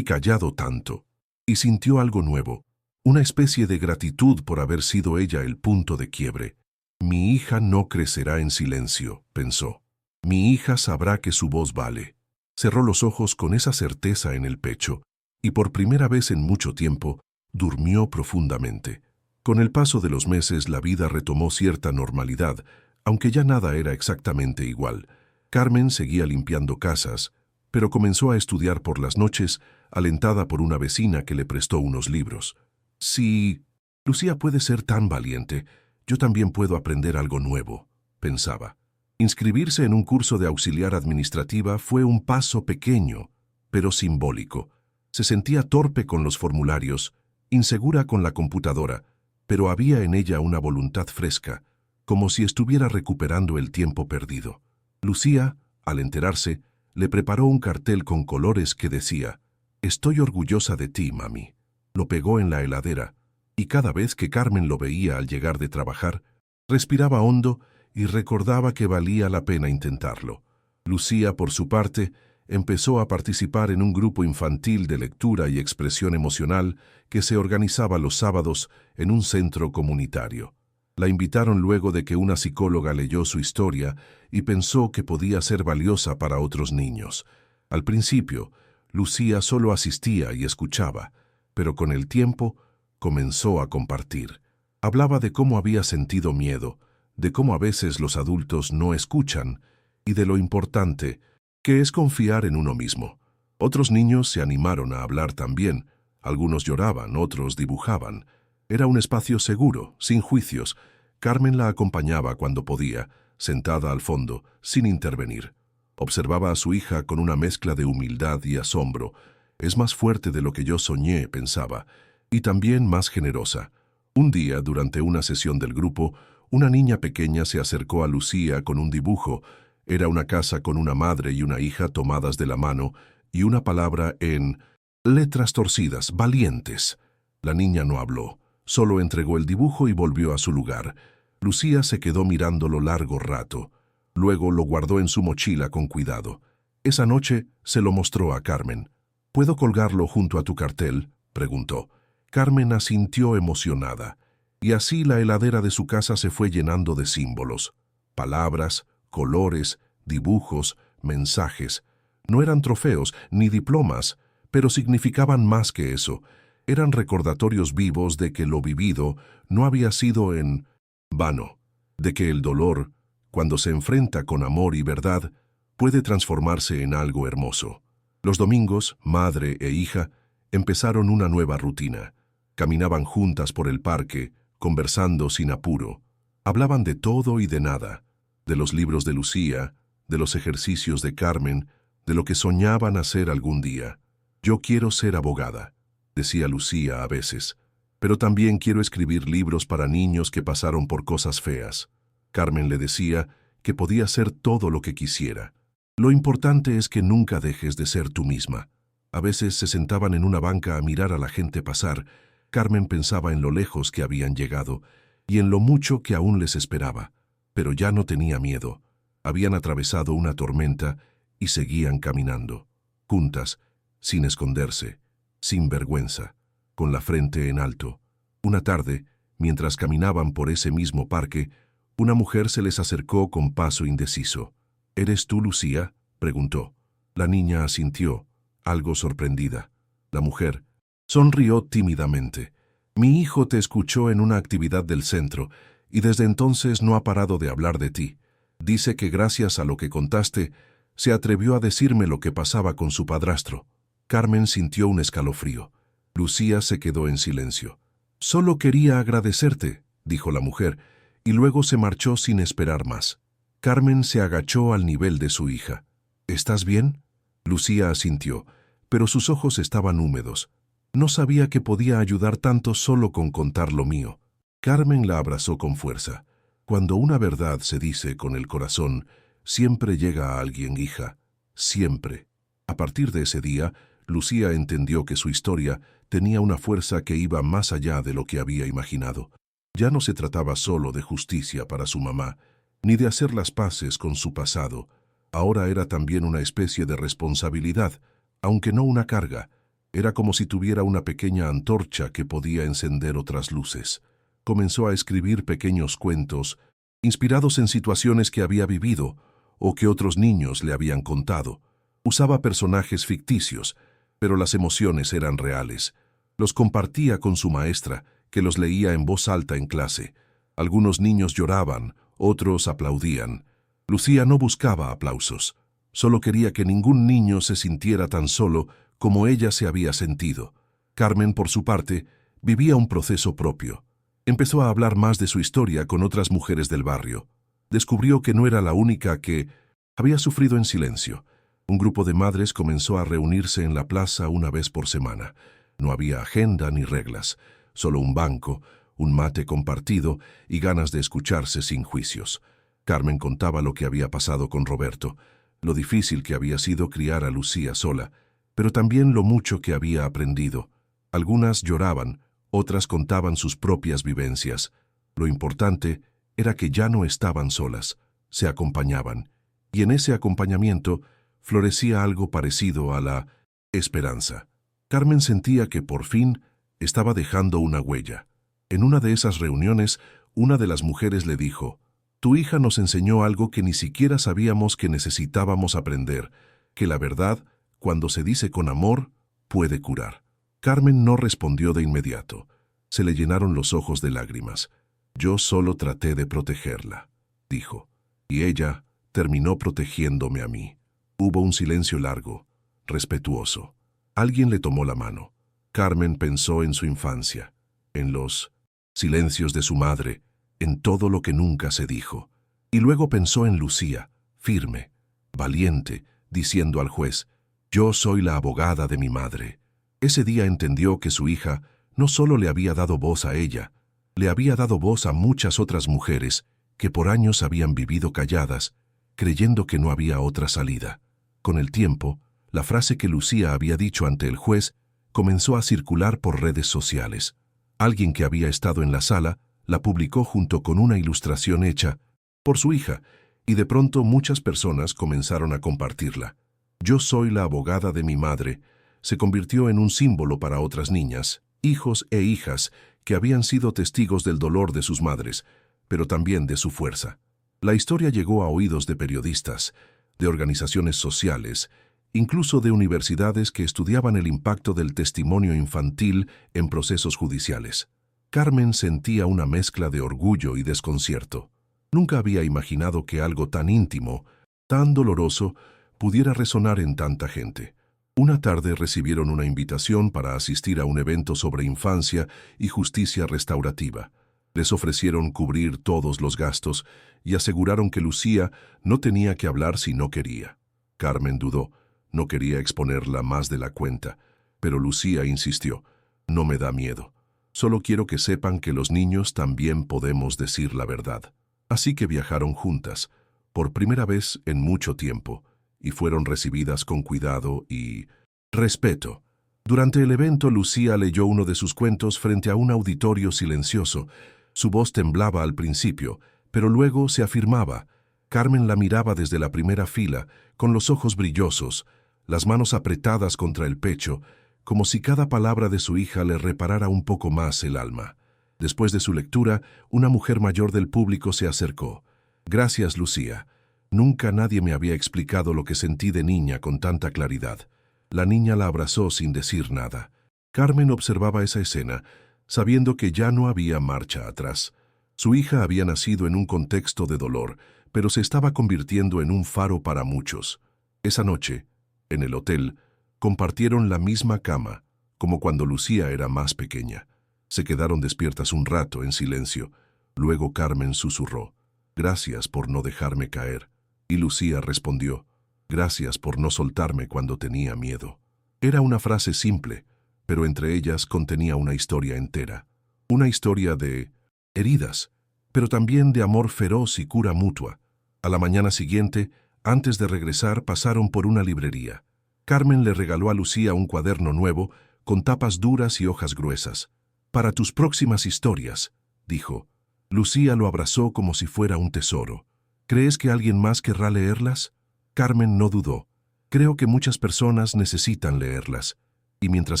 callado tanto, y sintió algo nuevo, una especie de gratitud por haber sido ella el punto de quiebre. Mi hija no crecerá en silencio, pensó. Mi hija sabrá que su voz vale. Cerró los ojos con esa certeza en el pecho, y por primera vez en mucho tiempo, durmió profundamente. Con el paso de los meses la vida retomó cierta normalidad, aunque ya nada era exactamente igual. Carmen seguía limpiando casas, pero comenzó a estudiar por las noches, alentada por una vecina que le prestó unos libros. Si Lucía puede ser tan valiente, yo también puedo aprender algo nuevo, pensaba. Inscribirse en un curso de auxiliar administrativa fue un paso pequeño, pero simbólico. Se sentía torpe con los formularios, insegura con la computadora, pero había en ella una voluntad fresca, como si estuviera recuperando el tiempo perdido. Lucía, al enterarse, le preparó un cartel con colores que decía: «Estoy orgullosa de ti, mami». Lo pegó en la heladera, y cada vez que Carmen lo veía al llegar de trabajar, respiraba hondo y recordaba que valía la pena intentarlo. Lucía, por su parte, empezó a participar en un grupo infantil de lectura y expresión emocional que se organizaba los sábados en un centro comunitario. La invitaron luego de que una psicóloga leyó su historia y pensó que podía ser valiosa para otros niños. Al principio, Lucía solo asistía y escuchaba, pero con el tiempo comenzó a compartir. Hablaba de cómo había sentido miedo, de cómo a veces los adultos no escuchan y de lo importante que es confiar en uno mismo. Otros niños se animaron a hablar también. Algunos lloraban, otros dibujaban. Era un espacio seguro, sin juicios. Carmen la acompañaba cuando podía, sentada al fondo, sin intervenir. Observaba a su hija con una mezcla de humildad y asombro. Es más fuerte de lo que yo soñé, pensaba, y también más generosa. Un día, durante una sesión del grupo, una niña pequeña se acercó a Lucía con un dibujo. Era una casa con una madre y una hija tomadas de la mano y una palabra en letras torcidas, valientes. La niña no habló, solo entregó el dibujo y volvió a su lugar. Lucía se quedó mirándolo largo rato. Luego lo guardó en su mochila con cuidado. Esa noche se lo mostró a Carmen. «¿Puedo colgarlo junto a tu cartel?», preguntó. Carmen asintió emocionada, y así la heladera de su casa se fue llenando de símbolos, palabras, colores, dibujos, mensajes. No eran trofeos ni diplomas, pero significaban más que eso. Eran recordatorios vivos de que lo vivido no había sido en vano, de que el dolor, cuando se enfrenta con amor y verdad, puede transformarse en algo hermoso. Los domingos, madre e hija empezaron una nueva rutina. Caminaban juntas por el parque, conversando sin apuro. Hablaban de todo y de nada, de los libros de Lucía, de los ejercicios de Carmen, de lo que soñaban hacer algún día. «Yo quiero ser abogada», decía Lucía a veces, «pero también quiero escribir libros para niños que pasaron por cosas feas». Carmen le decía que podía ser todo lo que quisiera. «Lo importante es que nunca dejes de ser tú misma». A veces se sentaban en una banca a mirar a la gente pasar. Carmen pensaba en lo lejos que habían llegado y en lo mucho que aún les esperaba, pero ya no tenía miedo. Habían atravesado una tormenta y seguían caminando, juntas, sin esconderse, sin vergüenza, con la frente en alto. Una tarde, Mientras caminaban por ese mismo parque, una mujer se les acercó con paso indeciso. —¿Eres tú, Lucía? —preguntó. La niña asintió, algo sorprendida. La mujer sonrió tímidamente. —Mi hijo te escuchó en una actividad del centro, y desde entonces no ha parado de hablar de ti. Dice que gracias a lo que contaste, se atrevió a decirme lo que pasaba con su padrastro. Carmen sintió un escalofrío. Lucía se quedó en silencio. —Solo quería agradecerte —dijo la mujer, y luego se marchó sin esperar más. Carmen se agachó al nivel de su hija. —¿Estás bien? Lucía asintió, pero sus ojos estaban húmedos. No sabía que podía ayudar tanto solo con contar lo mío. Carmen la abrazó con fuerza. Cuando una verdad se dice con el corazón, siempre llega a alguien, hija. Siempre. A partir de ese día, Lucía entendió que su historia tenía una fuerza que iba más allá de lo que había imaginado. Ya no se trataba solo de justicia para su mamá, ni de hacer las paces con su pasado. Ahora era también una especie de responsabilidad, aunque no una carga. Era como si tuviera una pequeña antorcha que podía encender otras luces. Comenzó a escribir pequeños cuentos, inspirados en situaciones que había vivido o que otros niños le habían contado. Usaba personajes ficticios, pero las emociones eran reales. Los compartía con su maestra, que los leía en voz alta en clase. Algunos niños lloraban, otros aplaudían. Lucía no buscaba aplausos. Solo quería que ningún niño se sintiera tan solo como ella se había sentido. Carmen, por su parte, vivía un proceso propio. Empezó a hablar más de su historia con otras mujeres del barrio. Descubrió que no era la única que había sufrido en silencio. Un grupo de madres comenzó a reunirse en la plaza una vez por semana. No había agenda ni reglas, solo un banco, un mate compartido y ganas de escucharse sin juicios. Carmen contaba lo que había pasado con Roberto, lo difícil que había sido criar a Lucía sola, pero también lo mucho que había aprendido. Algunas lloraban, otras contaban sus propias vivencias. Lo importante era que ya no estaban solas, se acompañaban, y en ese acompañamiento florecía algo parecido a la esperanza. Carmen sentía que por fin estaba dejando una huella. En una de esas reuniones, una de las mujeres le dijo: «Tu hija nos enseñó algo que ni siquiera sabíamos que necesitábamos aprender, que la verdad, cuando se dice con amor, puede curar». Carmen no respondió de inmediato. Se le llenaron los ojos de lágrimas. «Yo solo traté de protegerla», dijo, «y ella terminó protegiéndome a mí». Hubo un silencio largo, respetuoso. Alguien le tomó la mano. Carmen pensó en su infancia, en los silencios de su madre, en todo lo que nunca se dijo. Y luego pensó en Lucía, firme, valiente, diciendo al juez: «Yo soy la abogada de mi madre». Ese día entendió que su hija no solo le había dado voz a ella, le había dado voz a muchas otras mujeres que por años habían vivido calladas, creyendo que no había otra salida. Con el tiempo, la frase que Lucía había dicho ante el juez comenzó a circular por redes sociales. Alguien que había estado en la sala la publicó junto con una ilustración hecha por su hija, y de pronto muchas personas comenzaron a compartirla. «Yo soy la abogada de mi madre» se convirtió en un símbolo para otras niñas, hijos e hijas que habían sido testigos del dolor de sus madres, pero también de su fuerza. La historia llegó a oídos de periodistas, de organizaciones sociales, incluso de universidades que estudiaban el impacto del testimonio infantil en procesos judiciales. Carmen sentía una mezcla de orgullo y desconcierto. Nunca había imaginado que algo tan íntimo, tan doloroso, pudiera resonar en tanta gente. Una tarde recibieron una invitación para asistir a un evento sobre infancia y justicia restaurativa. Les ofrecieron cubrir todos los gastos y aseguraron que Lucía no tenía que hablar si no quería. Carmen dudó, no quería exponerla más de la cuenta, pero Lucía insistió: «No me da miedo. Solo quiero que sepan que los niños también podemos decir la verdad». Así que viajaron juntas, por primera vez en mucho tiempo, y fueron recibidas con cuidado y respeto. Durante el evento, Lucía leyó uno de sus cuentos frente a un auditorio silencioso. Su voz temblaba al principio, pero luego se afirmaba. Carmen la miraba desde la primera fila, con los ojos brillosos, las manos apretadas contra el pecho, como si cada palabra de su hija le reparara un poco más el alma. Después de su lectura, una mujer mayor del público se acercó. «Gracias, Lucía. Nunca nadie me había explicado lo que sentí de niña con tanta claridad». La niña la abrazó sin decir nada. Carmen observaba esa escena, sabiendo que ya no había marcha atrás. Su hija había nacido en un contexto de dolor, pero se estaba convirtiendo en un faro para muchos. Esa noche, en el hotel, compartieron la misma cama, como cuando Lucía era más pequeña. Se quedaron despiertas un rato en silencio. Luego Carmen susurró: «Gracias por no dejarme caer». Y Lucía respondió: «Gracias por no soltarme cuando tenía miedo». Era una frase simple, pero entre ellas contenía una historia entera. Una historia de heridas, pero también de amor feroz y cura mutua. A la mañana siguiente, antes de regresar, pasaron por una librería. Carmen le regaló a Lucía un cuaderno nuevo, con tapas duras y hojas gruesas. «Para tus próximas historias», dijo. Lucía lo abrazó como si fuera un tesoro. «¿Crees que alguien más querrá leerlas?» Carmen no dudó. «Creo que muchas personas necesitan leerlas». Y mientras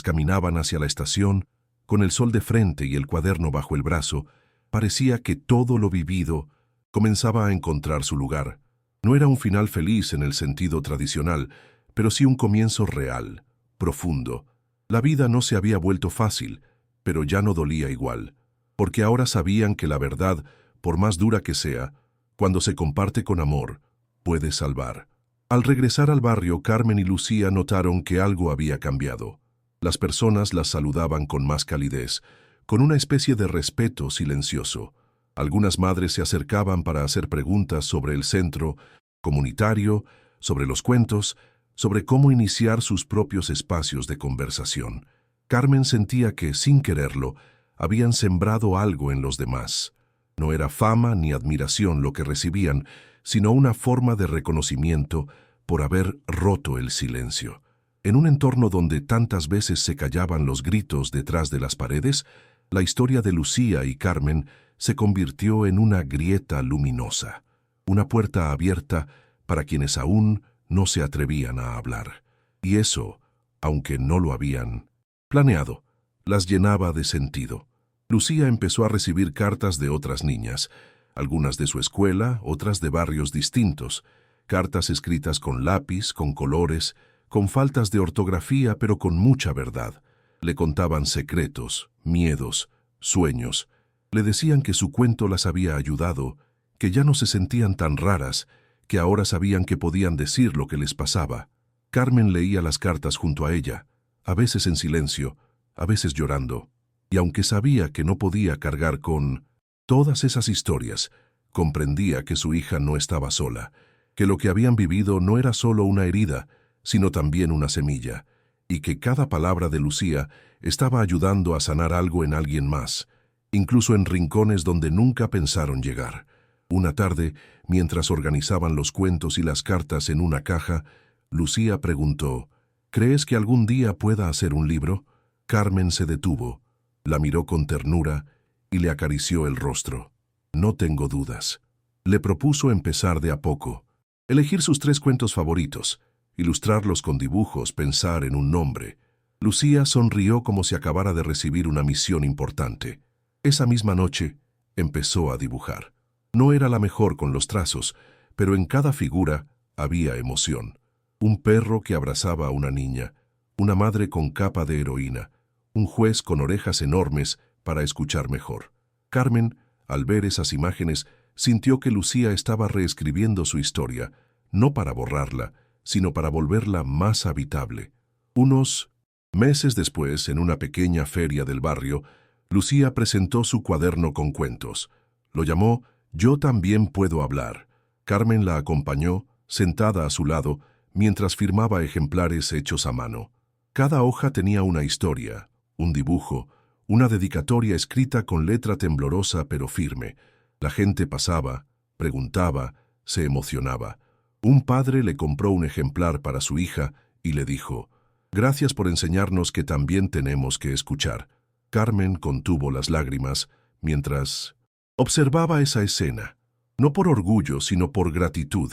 caminaban hacia la estación, con el sol de frente y el cuaderno bajo el brazo, parecía que todo lo vivido comenzaba a encontrar su lugar. No era un final feliz en el sentido tradicional, pero sí un comienzo real, profundo. La vida no se había vuelto fácil, pero ya no dolía igual, porque ahora sabían que la verdad, por más dura que sea, cuando se comparte con amor, puede salvar. Al regresar al barrio, Carmen y Lucía notaron que algo había cambiado. Las personas las saludaban con más calidez, con una especie de respeto silencioso. Algunas madres se acercaban para hacer preguntas sobre el centro comunitario, sobre los cuentos, sobre cómo iniciar sus propios espacios de conversación. Carmen sentía que, sin quererlo, habían sembrado algo en los demás. No era fama ni admiración lo que recibían, sino una forma de reconocimiento por haber roto el silencio. En un entorno donde tantas veces se callaban los gritos detrás de las paredes, la historia de Lucía y Carmen se convirtió en una grieta luminosa, una puerta abierta para quienes aún no se atrevían a hablar. Y eso, aunque no lo habían planeado, las llenaba de sentido. Lucía empezó a recibir cartas de otras niñas, algunas de su escuela, otras de barrios distintos, cartas escritas con lápiz, con colores, con faltas de ortografía, pero con mucha verdad. Le contaban secretos, miedos, sueños. Le decían que su cuento las había ayudado, que ya no se sentían tan raras, que ahora sabían que podían decir lo que les pasaba. Carmen leía las cartas junto a ella, a veces en silencio, a veces llorando. Y aunque sabía que no podía cargar con todas esas historias, comprendía que su hija no estaba sola, que lo que habían vivido no era solo una herida, sino también una semilla, y que cada palabra de Lucía estaba ayudando a sanar algo en alguien más, incluso en rincones donde nunca pensaron llegar. Una tarde, mientras organizaban los cuentos y las cartas en una caja, Lucía preguntó: «¿Crees que algún día pueda hacer un libro?» Carmen se detuvo, la miró con ternura y le acarició el rostro. «No tengo dudas». Le propuso empezar de a poco, elegir sus 3 cuentos favoritos, ilustrarlos con dibujos, pensar en un nombre. Lucía sonrió como si acabara de recibir una misión importante. Esa misma noche empezó a dibujar. No era la mejor con los trazos, pero en cada figura había emoción. Un perro que abrazaba a una niña, una madre con capa de heroína, un juez con orejas enormes para escuchar mejor. Carmen, al ver esas imágenes, sintió que Lucía estaba reescribiendo su historia, no para borrarla, sino para volverla más habitable. Unos meses después, en una pequeña feria del barrio, Lucía presentó su cuaderno con cuentos. Lo llamó «Yo también puedo hablar». Carmen la acompañó, sentada a su lado, mientras firmaba ejemplares hechos a mano. Cada hoja tenía una historia, un dibujo, una dedicatoria escrita con letra temblorosa pero firme. La gente pasaba, preguntaba, se emocionaba. Un padre le compró un ejemplar para su hija y le dijo: «Gracias por enseñarnos que también tenemos que escuchar». Carmen contuvo las lágrimas mientras observaba esa escena, no por orgullo, sino por gratitud,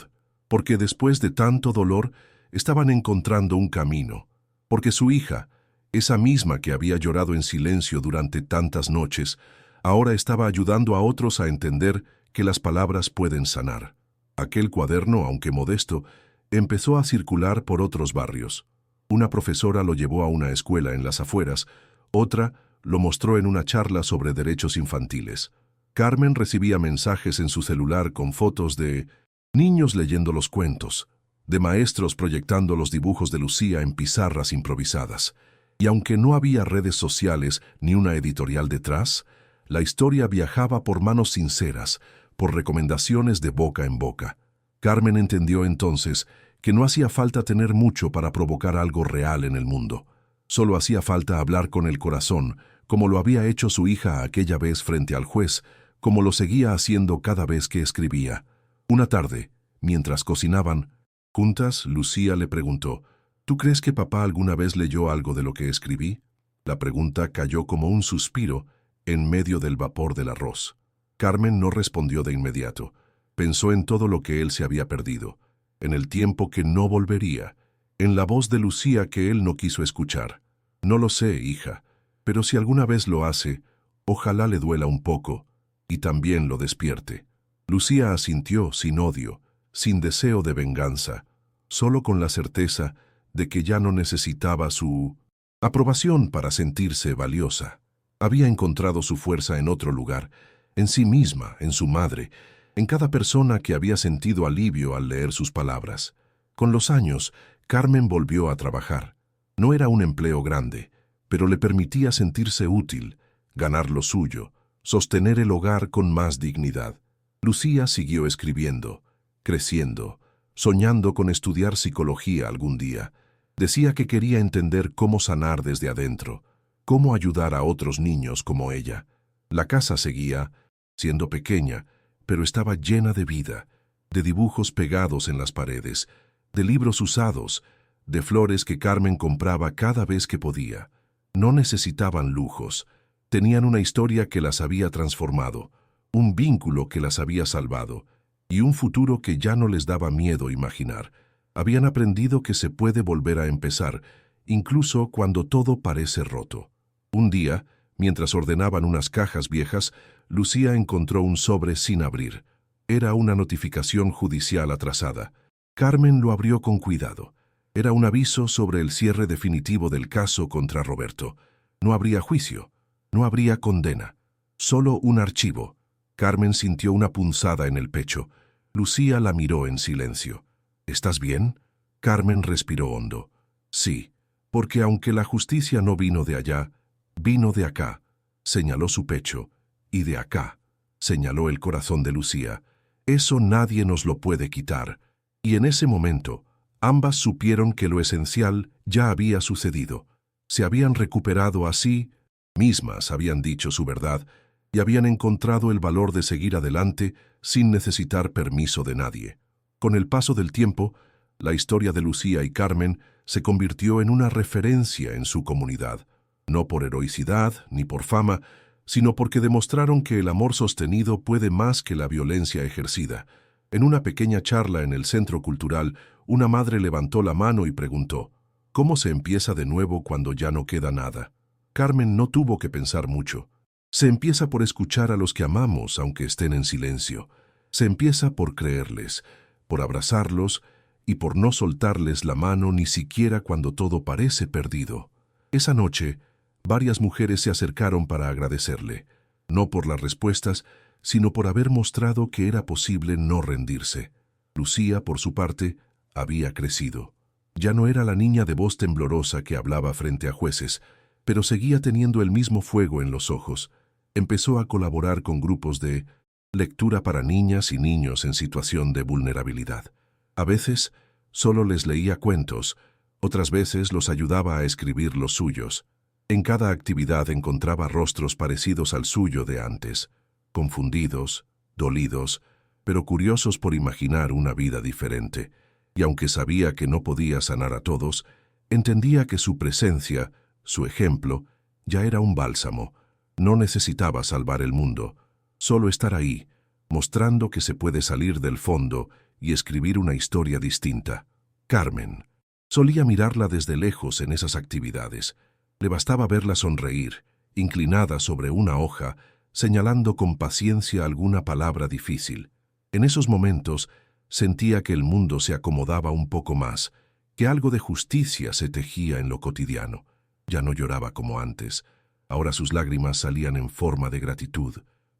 porque después de tanto dolor estaban encontrando un camino, porque su hija, esa misma que había llorado en silencio durante tantas noches, Ahora estaba ayudando a otros a entender que las palabras pueden sanar. Aquel cuaderno, aunque modesto, empezó a circular por otros barrios. Una profesora lo llevó a una escuela en las afueras, otra lo mostró en una charla sobre derechos infantiles. Carmen recibía mensajes en su celular con fotos de niños leyendo los cuentos, de maestros proyectando los dibujos de Lucía en pizarras improvisadas. Y aunque no había redes sociales ni una editorial detrás, la historia viajaba por manos sinceras, por recomendaciones de boca en boca. Carmen entendió entonces que no hacía falta tener mucho para provocar algo real en el mundo. Solo hacía falta hablar con el corazón, como lo había hecho su hija aquella vez frente al juez, como lo seguía haciendo cada vez que escribía. Una tarde, mientras cocinaban juntas, Lucía le preguntó: ¿Tú crees que papá alguna vez leyó algo de lo que escribí? La pregunta cayó como un suspiro en medio del vapor del arroz. Carmen no respondió de inmediato. Pensó en todo lo que él se había perdido, en el tiempo que no volvería, en la voz de Lucía que él no quiso escuchar. No lo sé, hija, pero si alguna vez lo hace, ojalá le duela un poco y también lo despierte. Lucía asintió sin odio, sin deseo de venganza, solo con la certeza de que ya no necesitaba su aprobación para sentirse valiosa. Había encontrado su fuerza en otro lugar, en sí misma, en su madre, en cada persona que había sentido alivio al leer sus palabras. Con los años, Carmen volvió a trabajar. No era un empleo grande, pero le permitía sentirse útil, ganar lo suyo, sostener el hogar con más dignidad. Lucía siguió escribiendo, creciendo, soñando con estudiar psicología algún día. Decía que quería entender cómo sanar desde adentro, cómo ayudar a otros niños como ella. La casa seguía siendo pequeña, pero estaba llena de vida, de dibujos pegados en las paredes, de libros usados, de flores que Carmen compraba cada vez que podía. No necesitaban lujos, tenían una historia que las había transformado, un vínculo que las había salvado, y un futuro que ya no les daba miedo imaginar. Habían aprendido que se puede volver a empezar, incluso cuando todo parece roto. Un día, mientras ordenaban unas cajas viejas, Lucía encontró un sobre sin abrir. Era una notificación judicial atrasada. Carmen lo abrió con cuidado. Era un aviso sobre el cierre definitivo del caso contra Roberto. No habría juicio, no habría condena, solo un archivo. Carmen sintió una punzada en el pecho. Lucía la miró en silencio. ¿Estás bien? Carmen respiró hondo. Sí, porque aunque la justicia no vino de allá, vino de acá. Señaló su pecho. Y de acá, señaló el corazón de Lucía. Eso nadie nos lo puede quitar. Y en ese momento, ambas supieron que lo esencial ya había sucedido. Se habían recuperado a sí mismas, habían dicho su verdad, y habían encontrado el valor de seguir adelante sin necesitar permiso de nadie. Con el paso del tiempo, la historia de Lucía y Carmen se convirtió en una referencia en su comunidad, no por heroicidad ni por fama, sino porque demostraron que el amor sostenido puede más que la violencia ejercida. En una pequeña charla en el centro cultural, una madre levantó la mano y preguntó: ¿cómo se empieza de nuevo cuando ya no queda nada? Carmen no tuvo que pensar mucho. Se empieza por escuchar a los que amamos, aunque estén en silencio. Se empieza por creerles, por abrazarlos y por no soltarles la mano ni siquiera cuando todo parece perdido. Esa noche, varias mujeres se acercaron para agradecerle, no por las respuestas, sino por haber mostrado que era posible no rendirse. Lucía, por su parte, había crecido. Ya no era la niña de voz temblorosa que hablaba frente a jueces, pero seguía teniendo el mismo fuego en los ojos. Empezó a colaborar con grupos de lectura para niñas y niños en situación de vulnerabilidad. A veces, solo les leía cuentos, otras veces los ayudaba a escribir los suyos. En cada actividad encontraba rostros parecidos al suyo de antes, confundidos, dolidos, pero curiosos por imaginar una vida diferente. Y aunque sabía que no podía sanar a todos, entendía que su presencia, su ejemplo, ya era un bálsamo. No necesitaba salvar el mundo, solo estar ahí, mostrando que se puede salir del fondo y escribir una historia distinta. Carmen. Solía mirarla desde lejos en esas actividades. Le bastaba verla sonreír, inclinada sobre una hoja, señalando con paciencia alguna palabra difícil. En esos momentos sentía que el mundo se acomodaba un poco más, que algo de justicia se tejía en lo cotidiano. Ya no lloraba como antes. Ahora sus lágrimas salían en forma de gratitud,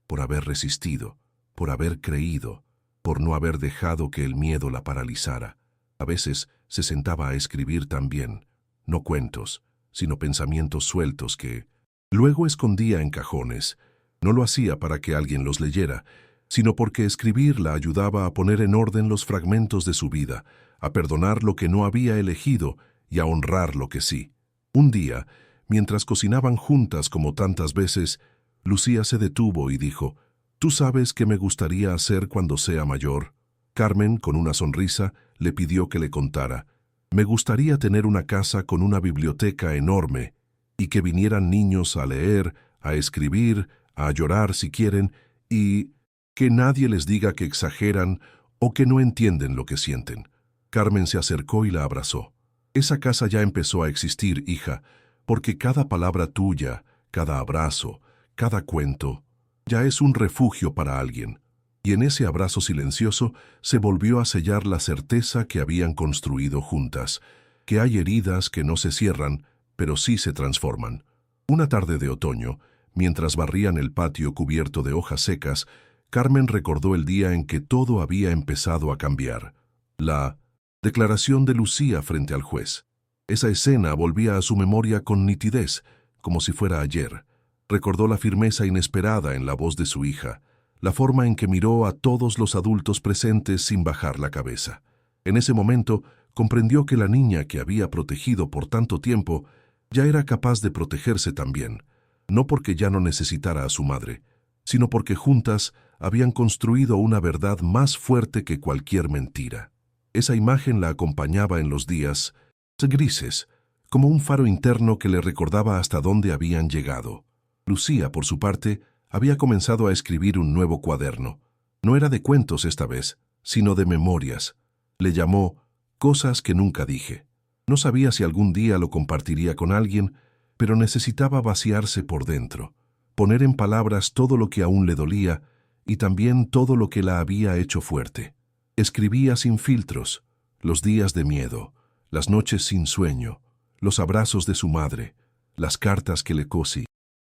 por haber resistido, por haber creído, por no haber dejado que el miedo la paralizara. A veces se sentaba a escribir también, no cuentos, sino pensamientos sueltos que luego escondía en cajones. No lo hacía para que alguien los leyera, sino porque escribir la ayudaba a poner en orden los fragmentos de su vida, a perdonar lo que no había elegido y a honrar lo que sí. Un día, mientras cocinaban juntas como tantas veces, Lucía se detuvo y dijo: «¿Tú sabes qué me gustaría hacer cuando sea mayor?». Carmen, con una sonrisa, le pidió que le contara. «Me gustaría tener una casa con una biblioteca enorme y que vinieran niños a leer, a escribir, a llorar si quieren, y que nadie les diga que exageran o que no entienden lo que sienten». Carmen se acercó y la abrazó. «Esa casa ya empezó a existir, hija, porque cada palabra tuya, cada abrazo, cada cuento, ya es un refugio para alguien». Y en ese abrazo silencioso se volvió a sellar la certeza que habían construido juntas, que hay heridas que no se cierran, pero sí se transforman. Una tarde de otoño, mientras barrían el patio cubierto de hojas secas, Carmen recordó el día en que todo había empezado a cambiar. La declaración de Lucía frente al juez. Esa escena volvía a su memoria con nitidez, como si fuera ayer. Recordó la firmeza inesperada en la voz de su hija, la forma en que miró a todos los adultos presentes sin bajar la cabeza. En ese momento comprendió que la niña que había protegido por tanto tiempo ya era capaz de protegerse también, no porque ya no necesitara a su madre, sino porque juntas habían construido una verdad más fuerte que cualquier mentira. Esa imagen la acompañaba en los días grises, como un faro interno que le recordaba hasta dónde habían llegado. Lucía, por su parte, había comenzado a escribir un nuevo cuaderno. No era de cuentos esta vez, sino de memorias. Le llamó Cosas que nunca dije. No sabía si algún día lo compartiría con alguien, pero necesitaba vaciarse por dentro, poner en palabras todo lo que aún le dolía y también todo lo que la había hecho fuerte. Escribía sin filtros, los días de miedo, las noches sin sueño, los abrazos de su madre, las cartas que le cosí.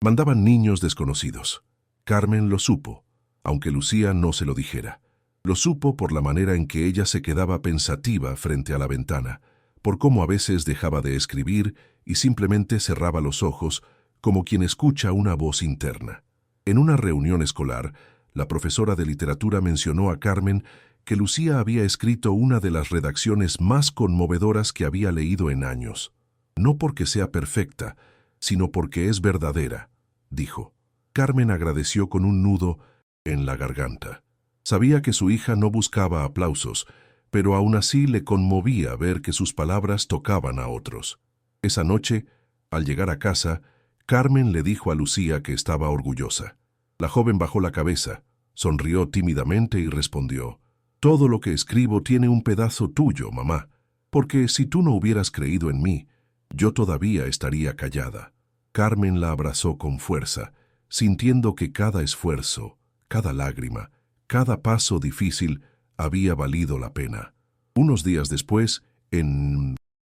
Mandaban niños desconocidos. Carmen lo supo, aunque Lucía no se lo dijera. Lo supo por la manera en que ella se quedaba pensativa frente a la ventana, por cómo a veces dejaba de escribir y simplemente cerraba los ojos, como quien escucha una voz interna. En una reunión escolar, la profesora de literatura mencionó a Carmen que Lucía había escrito una de las redacciones más conmovedoras que había leído en años. No porque sea perfecta, sino porque es verdadera, dijo. Carmen agradeció con un nudo en la garganta. Sabía que su hija no buscaba aplausos, pero aún así le conmovía ver que sus palabras tocaban a otros. Esa noche, al llegar a casa, Carmen le dijo a Lucía que estaba orgullosa. La joven bajó la cabeza, sonrió tímidamente y respondió: «Todo lo que escribo tiene un pedazo tuyo, mamá, porque si tú no hubieras creído en mí, yo todavía estaría callada». Carmen la abrazó con fuerza, sintiendo que cada esfuerzo, cada lágrima, cada paso difícil había valido la pena. Unos días después, en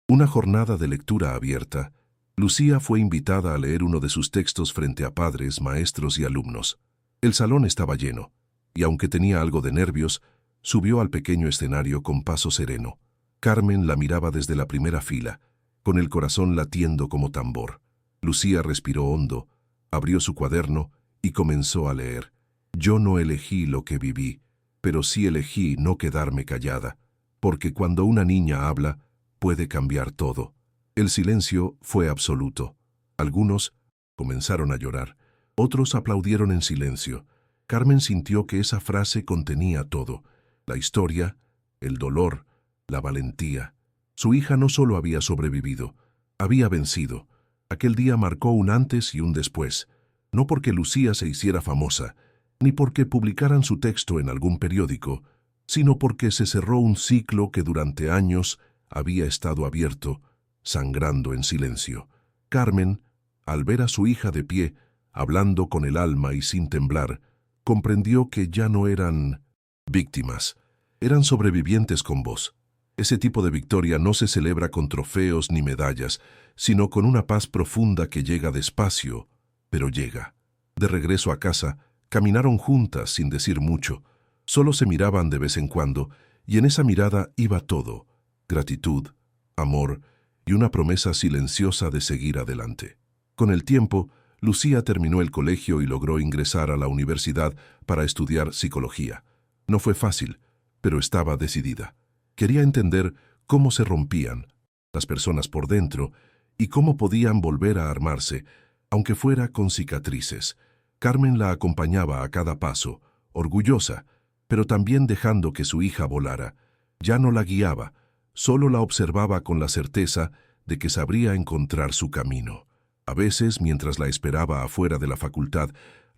una jornada de lectura abierta, Lucía fue invitada a leer uno de sus textos frente a padres, maestros y alumnos. El salón estaba lleno, y aunque tenía algo de nervios, subió al pequeño escenario con paso sereno. Carmen la miraba desde la primera fila, con el corazón latiendo como tambor. Lucía respiró hondo, abrió su cuaderno y comenzó a leer. «Yo no elegí lo que viví, pero sí elegí no quedarme callada, porque cuando una niña habla, puede cambiar todo». El silencio fue absoluto. Algunos comenzaron a llorar, otros aplaudieron en silencio. Carmen sintió que esa frase contenía todo: la historia, el dolor, la valentía. Su hija no solo había sobrevivido, había vencido. Aquel día marcó un antes y un después, no porque Lucía se hiciera famosa, ni porque publicaran su texto en algún periódico, sino porque se cerró un ciclo que durante años había estado abierto, sangrando en silencio. Carmen, al ver a su hija de pie, hablando con el alma y sin temblar, comprendió que ya no eran víctimas, eran sobrevivientes con voz. Ese tipo de victoria no se celebra con trofeos ni medallas, sino con una paz profunda que llega despacio, pero llega. De regreso a casa, caminaron juntas sin decir mucho, solo se miraban de vez en cuando, y en esa mirada iba todo: gratitud, amor y una promesa silenciosa de seguir adelante. Con el tiempo, Lucía terminó el colegio y logró ingresar a la universidad para estudiar psicología. No fue fácil, pero estaba decidida. Quería entender cómo se rompían las personas por dentro y cómo podían volver a armarse, aunque fuera con cicatrices. Carmen la acompañaba a cada paso, orgullosa, pero también dejando que su hija volara. Ya no la guiaba, solo la observaba con la certeza de que sabría encontrar su camino. A veces, mientras la esperaba afuera de la facultad,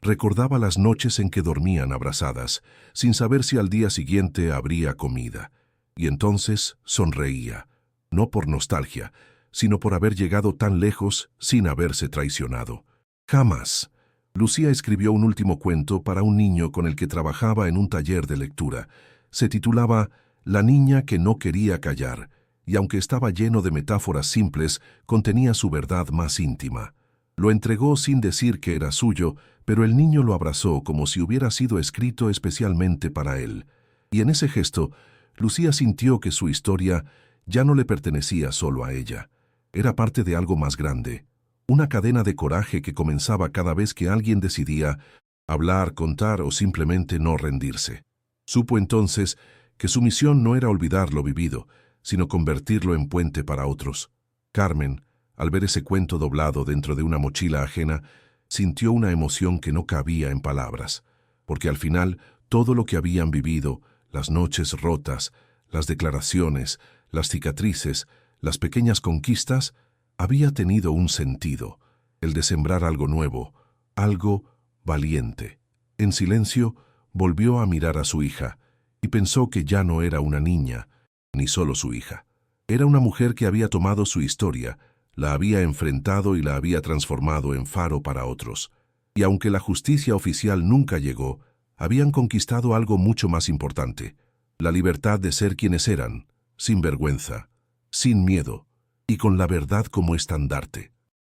recordaba las noches en que dormían abrazadas, sin saber si al día siguiente habría comida. Y entonces sonreía, no por nostalgia, sino por haber llegado tan lejos sin haberse traicionado. Jamás. Lucía escribió un último cuento para un niño con el que trabajaba en un taller de lectura. Se titulaba La niña que no quería callar, y aunque estaba lleno de metáforas simples, contenía su verdad más íntima. Lo entregó sin decir que era suyo, pero el niño lo abrazó como si hubiera sido escrito especialmente para él. Y en ese gesto, Lucía sintió que su historia ya no le pertenecía solo a ella. Era parte de algo más grande, una cadena de coraje que comenzaba cada vez que alguien decidía hablar, contar o simplemente no rendirse. Supo entonces que su misión no era olvidar lo vivido, sino convertirlo en puente para otros. Carmen, al ver ese cuento doblado dentro de una mochila ajena, sintió una emoción que no cabía en palabras, porque al final todo lo que habían vivido, las noches rotas, las declaraciones, las cicatrices, las pequeñas conquistas, había tenido un sentido, el de sembrar algo nuevo, algo valiente. En silencio, volvió a mirar a su hija y pensó que ya no era una niña, ni solo su hija. Era una mujer que había tomado su historia, la había enfrentado y la había transformado en faro para otros. Y aunque la justicia oficial nunca llegó, habían conquistado algo mucho más importante: la libertad de ser quienes eran, sin vergüenza, sin miedo, y con la verdad como estandarte.